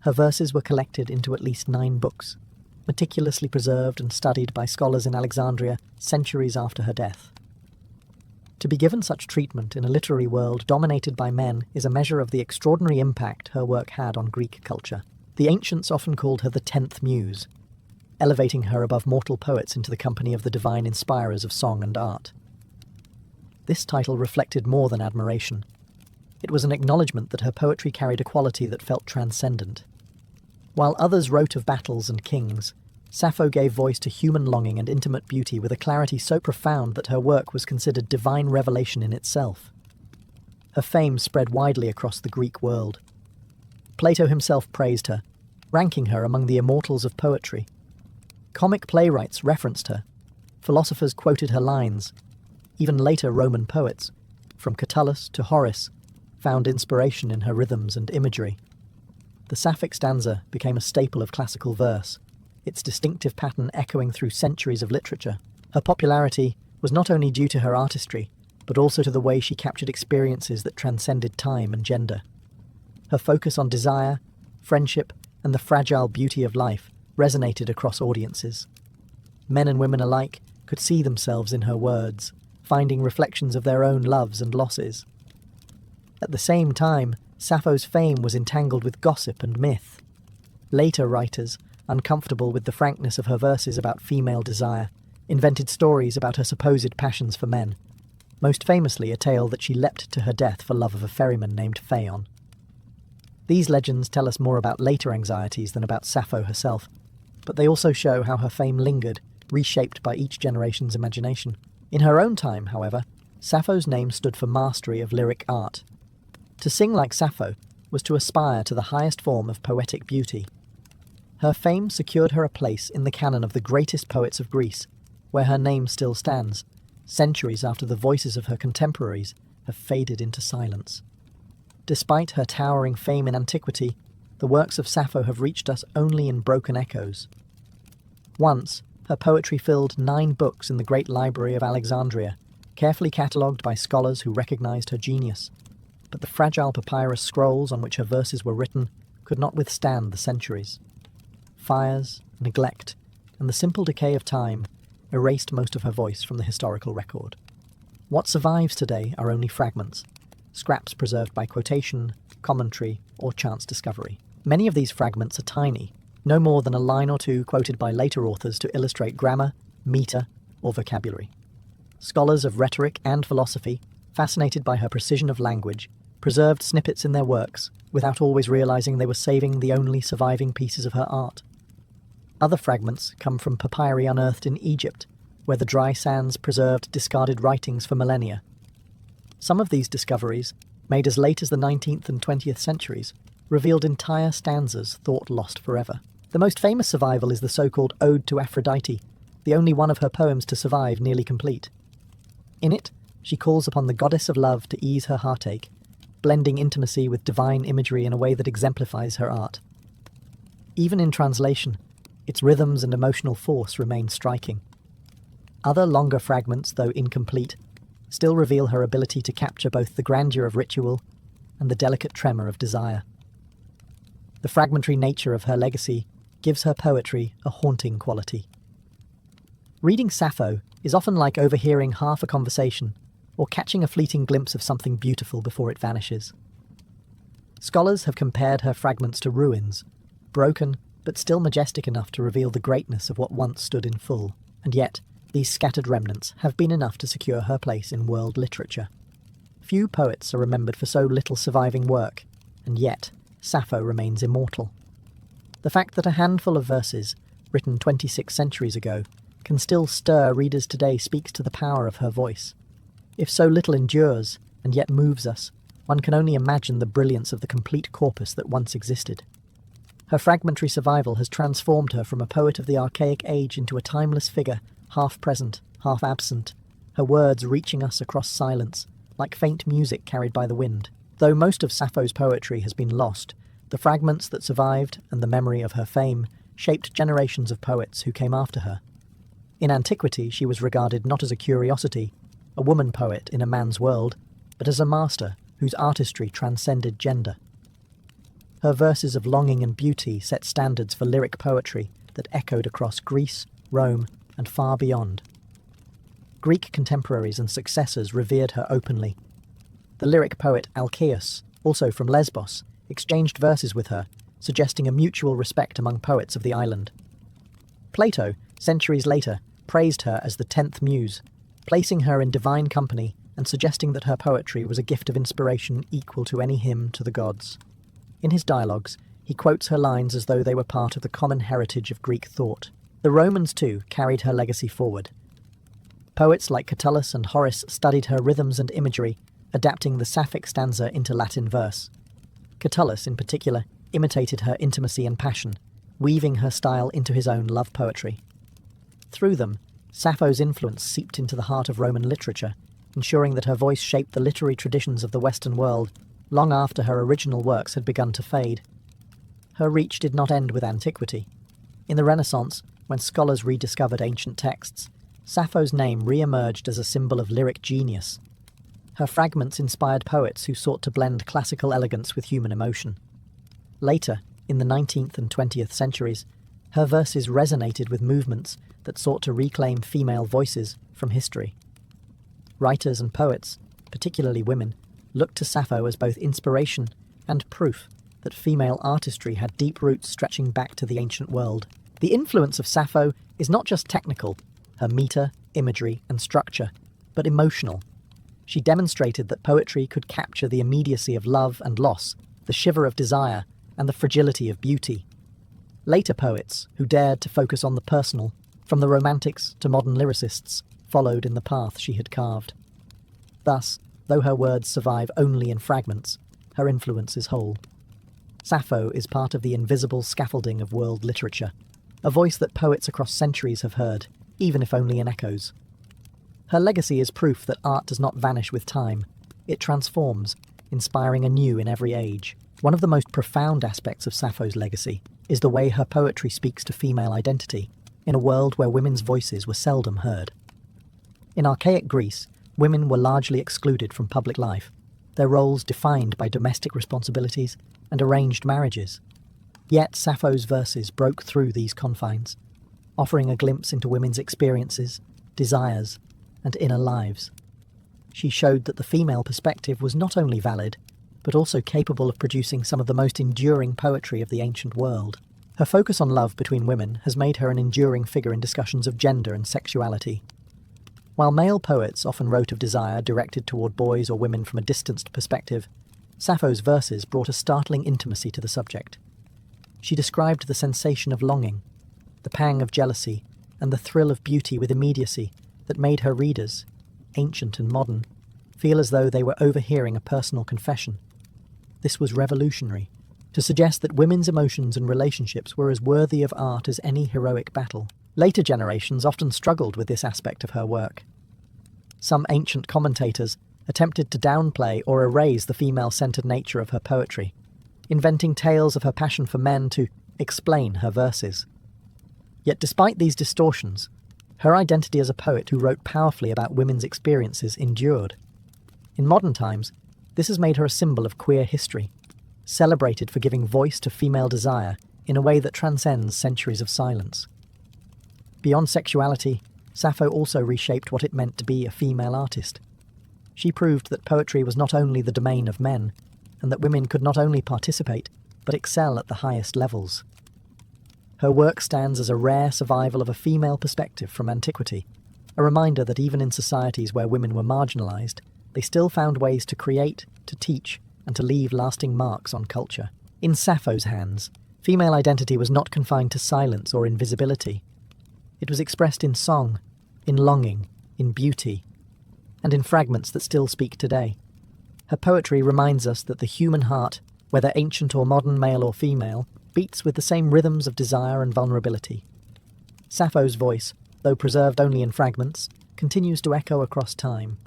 Her verses were collected into at least 9 books, meticulously preserved and studied by scholars in Alexandria centuries after her death. To be given such treatment in a literary world dominated by men is a measure of the extraordinary impact her work had on Greek culture. The ancients often called her the 10th Muse, elevating her above mortal poets into the company of the divine inspirers of song and art. This title reflected more than admiration. It was an acknowledgement that her poetry carried a quality that felt transcendent. While others wrote of battles and kings, Sappho gave voice to human longing and intimate beauty with a clarity so profound that her work was considered divine revelation in itself. Her fame spread widely across the Greek world. Plato himself praised her, ranking her among the immortals of poetry. Comic playwrights referenced her. Philosophers quoted her lines. Even later Roman poets, from Catullus to Horace, found inspiration in her rhythms and imagery. The Sapphic stanza became a staple of classical verse, its distinctive pattern echoing through centuries of literature. Her popularity was not only due to her artistry, but also to the way she captured experiences that transcended time and gender. Her focus on desire, friendship, and the fragile beauty of life resonated across audiences. Men and women alike could see themselves in her words, finding reflections of their own loves and losses. At the same time, Sappho's fame was entangled with gossip and myth. Later writers, uncomfortable with the frankness of her verses about female desire, invented stories about her supposed passions for men, most famously a tale that she leapt to her death for love of a ferryman named Phaon. These legends tell us more about later anxieties than about Sappho herself, but they also show how her fame lingered, reshaped by each generation's imagination. In her own time, however, Sappho's name stood for mastery of lyric art. To sing like Sappho was to aspire to the highest form of poetic beauty. Her fame secured her a place in the canon of the greatest poets of Greece, where her name still stands, centuries after the voices of her contemporaries have faded into silence. Despite her towering fame in antiquity, the works of Sappho have reached us only in broken echoes. Once, her poetry filled 9 books in the Great Library of Alexandria, carefully catalogued by scholars who recognized her genius. But the fragile papyrus scrolls on which her verses were written could not withstand the centuries. Fires, neglect, and the simple decay of time erased most of her voice from the historical record. What survives today are only fragments, scraps preserved by quotation, commentary, or chance discovery. Many of these fragments are tiny, no more than a line or two quoted by later authors to illustrate grammar, meter, or vocabulary. Scholars of rhetoric and philosophy, fascinated by her precision of language, preserved snippets in their works without always realizing they were saving the only surviving pieces of her art. Other fragments come from papyri unearthed in Egypt, where the dry sands preserved discarded writings for millennia. Some of these discoveries, made as late as the 19th and 20th centuries, revealed entire stanzas thought lost forever. The most famous survival is the so-called Ode to Aphrodite, the only one of her poems to survive nearly complete. In it, she calls upon the goddess of love to ease her heartache, blending intimacy with divine imagery in a way that exemplifies her art. Even in translation, its rhythms and emotional force remain striking. Other longer fragments, though incomplete, still reveal her ability to capture both the grandeur of ritual and the delicate tremor of desire. The fragmentary nature of her legacy gives her poetry a haunting quality. Reading Sappho is often like overhearing half a conversation or catching a fleeting glimpse of something beautiful before it vanishes. Scholars have compared her fragments to ruins, broken but still majestic enough to reveal the greatness of what once stood in full, and yet these scattered remnants have been enough to secure her place in world literature. Few poets are remembered for so little surviving work, and yet Sappho remains immortal. The fact that a handful of verses, written 26 centuries ago, can still stir readers today speaks to the power of her voice. If so little endures, and yet moves us, one can only imagine the brilliance of the complete corpus that once existed. Her fragmentary survival has transformed her from a poet of the archaic age into a timeless figure, half present, half absent, her words reaching us across silence, like faint music carried by the wind. Though most of Sappho's poetry has been lost, the fragments that survived and the memory of her fame shaped generations of poets who came after her. In antiquity, she was regarded not as a curiosity, a woman poet in a man's world, but as a master whose artistry transcended gender. Her verses of longing and beauty set standards for lyric poetry that echoed across Greece, Rome, and far beyond. Greek contemporaries and successors revered her openly. The lyric poet Alcaeus, also from Lesbos, exchanged verses with her, suggesting a mutual respect among poets of the island. Plato, centuries later, praised her as the 10th muse, placing her in divine company and suggesting that her poetry was a gift of inspiration equal to any hymn to the gods. In his dialogues, he quotes her lines as though they were part of the common heritage of Greek thought. The Romans, too, carried her legacy forward. Poets like Catullus and Horace studied her rhythms and imagery, adapting the Sapphic stanza into Latin verse. Catullus, in particular, imitated her intimacy and passion, weaving her style into his own love poetry. Through them, Sappho's influence seeped into the heart of Roman literature, ensuring that her voice shaped the literary traditions of the Western world long after her original works had begun to fade. Her reach did not end with antiquity. In the Renaissance, when scholars rediscovered ancient texts, Sappho's name re-emerged as a symbol of lyric genius. Her fragments inspired poets who sought to blend classical elegance with human emotion. Later, in the 19th and 20th centuries, her verses resonated with movements that sought to reclaim female voices from history. Writers and poets, particularly women, looked to Sappho as both inspiration and proof that female artistry had deep roots stretching back to the ancient world. The influence of Sappho is not just technical, her meter, imagery, and structure, but emotional. She demonstrated that poetry could capture the immediacy of love and loss, the shiver of desire, and the fragility of beauty. Later poets, who dared to focus on the personal, from the Romantics to modern lyricists, followed in the path she had carved. Thus, though her words survive only in fragments, her influence is whole. Sappho is part of the invisible scaffolding of world literature, a voice that poets across centuries have heard, even if only in echoes. Her legacy is proof that art does not vanish with time. It transforms, inspiring anew in every age. One of the most profound aspects of Sappho's legacy is the way her poetry speaks to female identity, in a world where women's voices were seldom heard. In archaic Greece, women were largely excluded from public life, their roles defined by domestic responsibilities and arranged marriages. Yet Sappho's verses broke through these confines, offering a glimpse into women's experiences, desires, and inner lives. She showed that the female perspective was not only valid, but also capable of producing some of the most enduring poetry of the ancient world. Her focus on love between women has made her an enduring figure in discussions of gender and sexuality. While male poets often wrote of desire directed toward boys or women from a distanced perspective, Sappho's verses brought a startling intimacy to the subject. She described the sensation of longing, the pang of jealousy, and the thrill of beauty with immediacy that made her readers, ancient and modern, feel as though they were overhearing a personal confession. This was revolutionary, to suggest that women's emotions and relationships were as worthy of art as any heroic battle. Later generations often struggled with this aspect of her work. Some ancient commentators attempted to downplay or erase the female-centered nature of her poetry, inventing tales of her passion for men to explain her verses. Yet despite these distortions, her identity as a poet who wrote powerfully about women's experiences endured. In modern times, this has made her a symbol of queer history, celebrated for giving voice to female desire in a way that transcends centuries of silence. Beyond sexuality, Sappho also reshaped what it meant to be a female artist. She proved that poetry was not only the domain of men, and that women could not only participate, but excel at the highest levels. Her work stands as a rare survival of a female perspective from antiquity, a reminder that even in societies where women were marginalised, they still found ways to create, to teach, and to leave lasting marks on culture. In Sappho's hands, female identity was not confined to silence or invisibility. It was expressed in song, in longing, in beauty, and in fragments that still speak today. Her poetry reminds us that the human heart, whether ancient or modern, male or female, beats with the same rhythms of desire and vulnerability. Sappho's voice, though preserved only in fragments, continues to echo across time.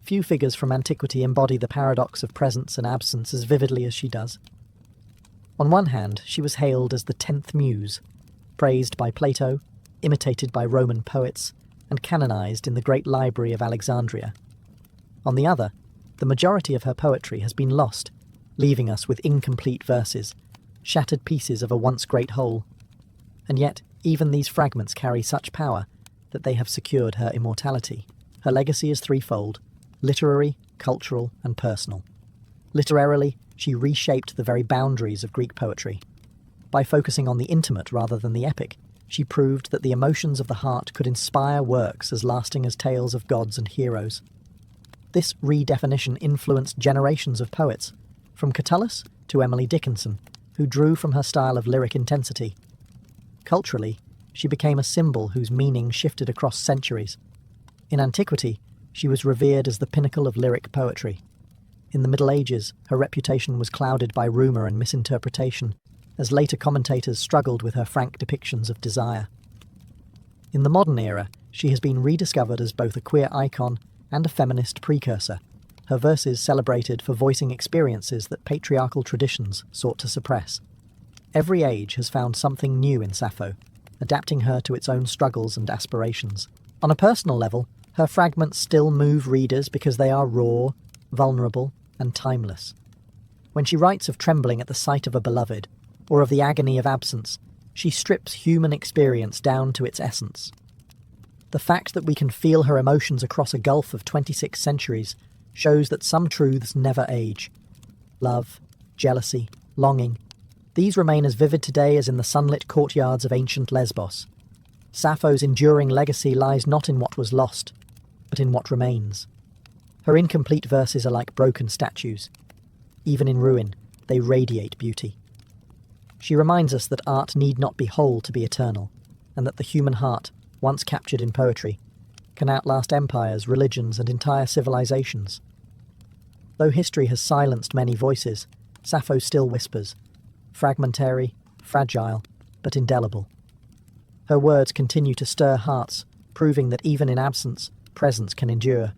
Few figures from antiquity embody the paradox of presence and absence as vividly as she does. On one hand, she was hailed as the 10th muse, praised by Plato, imitated by Roman poets, and canonized in the great library of Alexandria. On the other, the majority of her poetry has been lost, leaving us with incomplete verses, shattered pieces of a once great whole. And yet, even these fragments carry such power that they have secured her immortality. Her legacy is threefold: literary, cultural, and personal. Literarily, she reshaped the very boundaries of Greek poetry. By focusing on the intimate rather than the epic, she proved that the emotions of the heart could inspire works as lasting as tales of gods and heroes. This redefinition influenced generations of poets, from Catullus to Emily Dickinson, who drew from her style of lyric intensity. Culturally, she became a symbol whose meaning shifted across centuries. In antiquity, she was revered as the pinnacle of lyric poetry. In the Middle Ages, her reputation was clouded by rumour and misinterpretation, as later commentators struggled with her frank depictions of desire. In the modern era, she has been rediscovered as both a queer icon and a feminist precursor, her verses celebrated for voicing experiences that patriarchal traditions sought to suppress. Every age has found something new in Sappho, adapting her to its own struggles and aspirations. On a personal level, her fragments still move readers because they are raw, vulnerable, and timeless. When she writes of trembling at the sight of a beloved, or of the agony of absence, she strips human experience down to its essence. The fact that we can feel her emotions across a gulf of 26 centuries shows that some truths never age. Love, jealousy, longing, these remain as vivid today as in the sunlit courtyards of ancient Lesbos. Sappho's enduring legacy lies not in what was lost, but in what remains. Her incomplete verses are like broken statues. Even in ruin, they radiate beauty. She reminds us that art need not be whole to be eternal, and that the human heart, once captured in poetry, can outlast empires, religions, and entire civilizations. Though history has silenced many voices, Sappho still whispers, fragmentary, fragile, but indelible. Her words continue to stir hearts, proving that even in absence, presence can endure.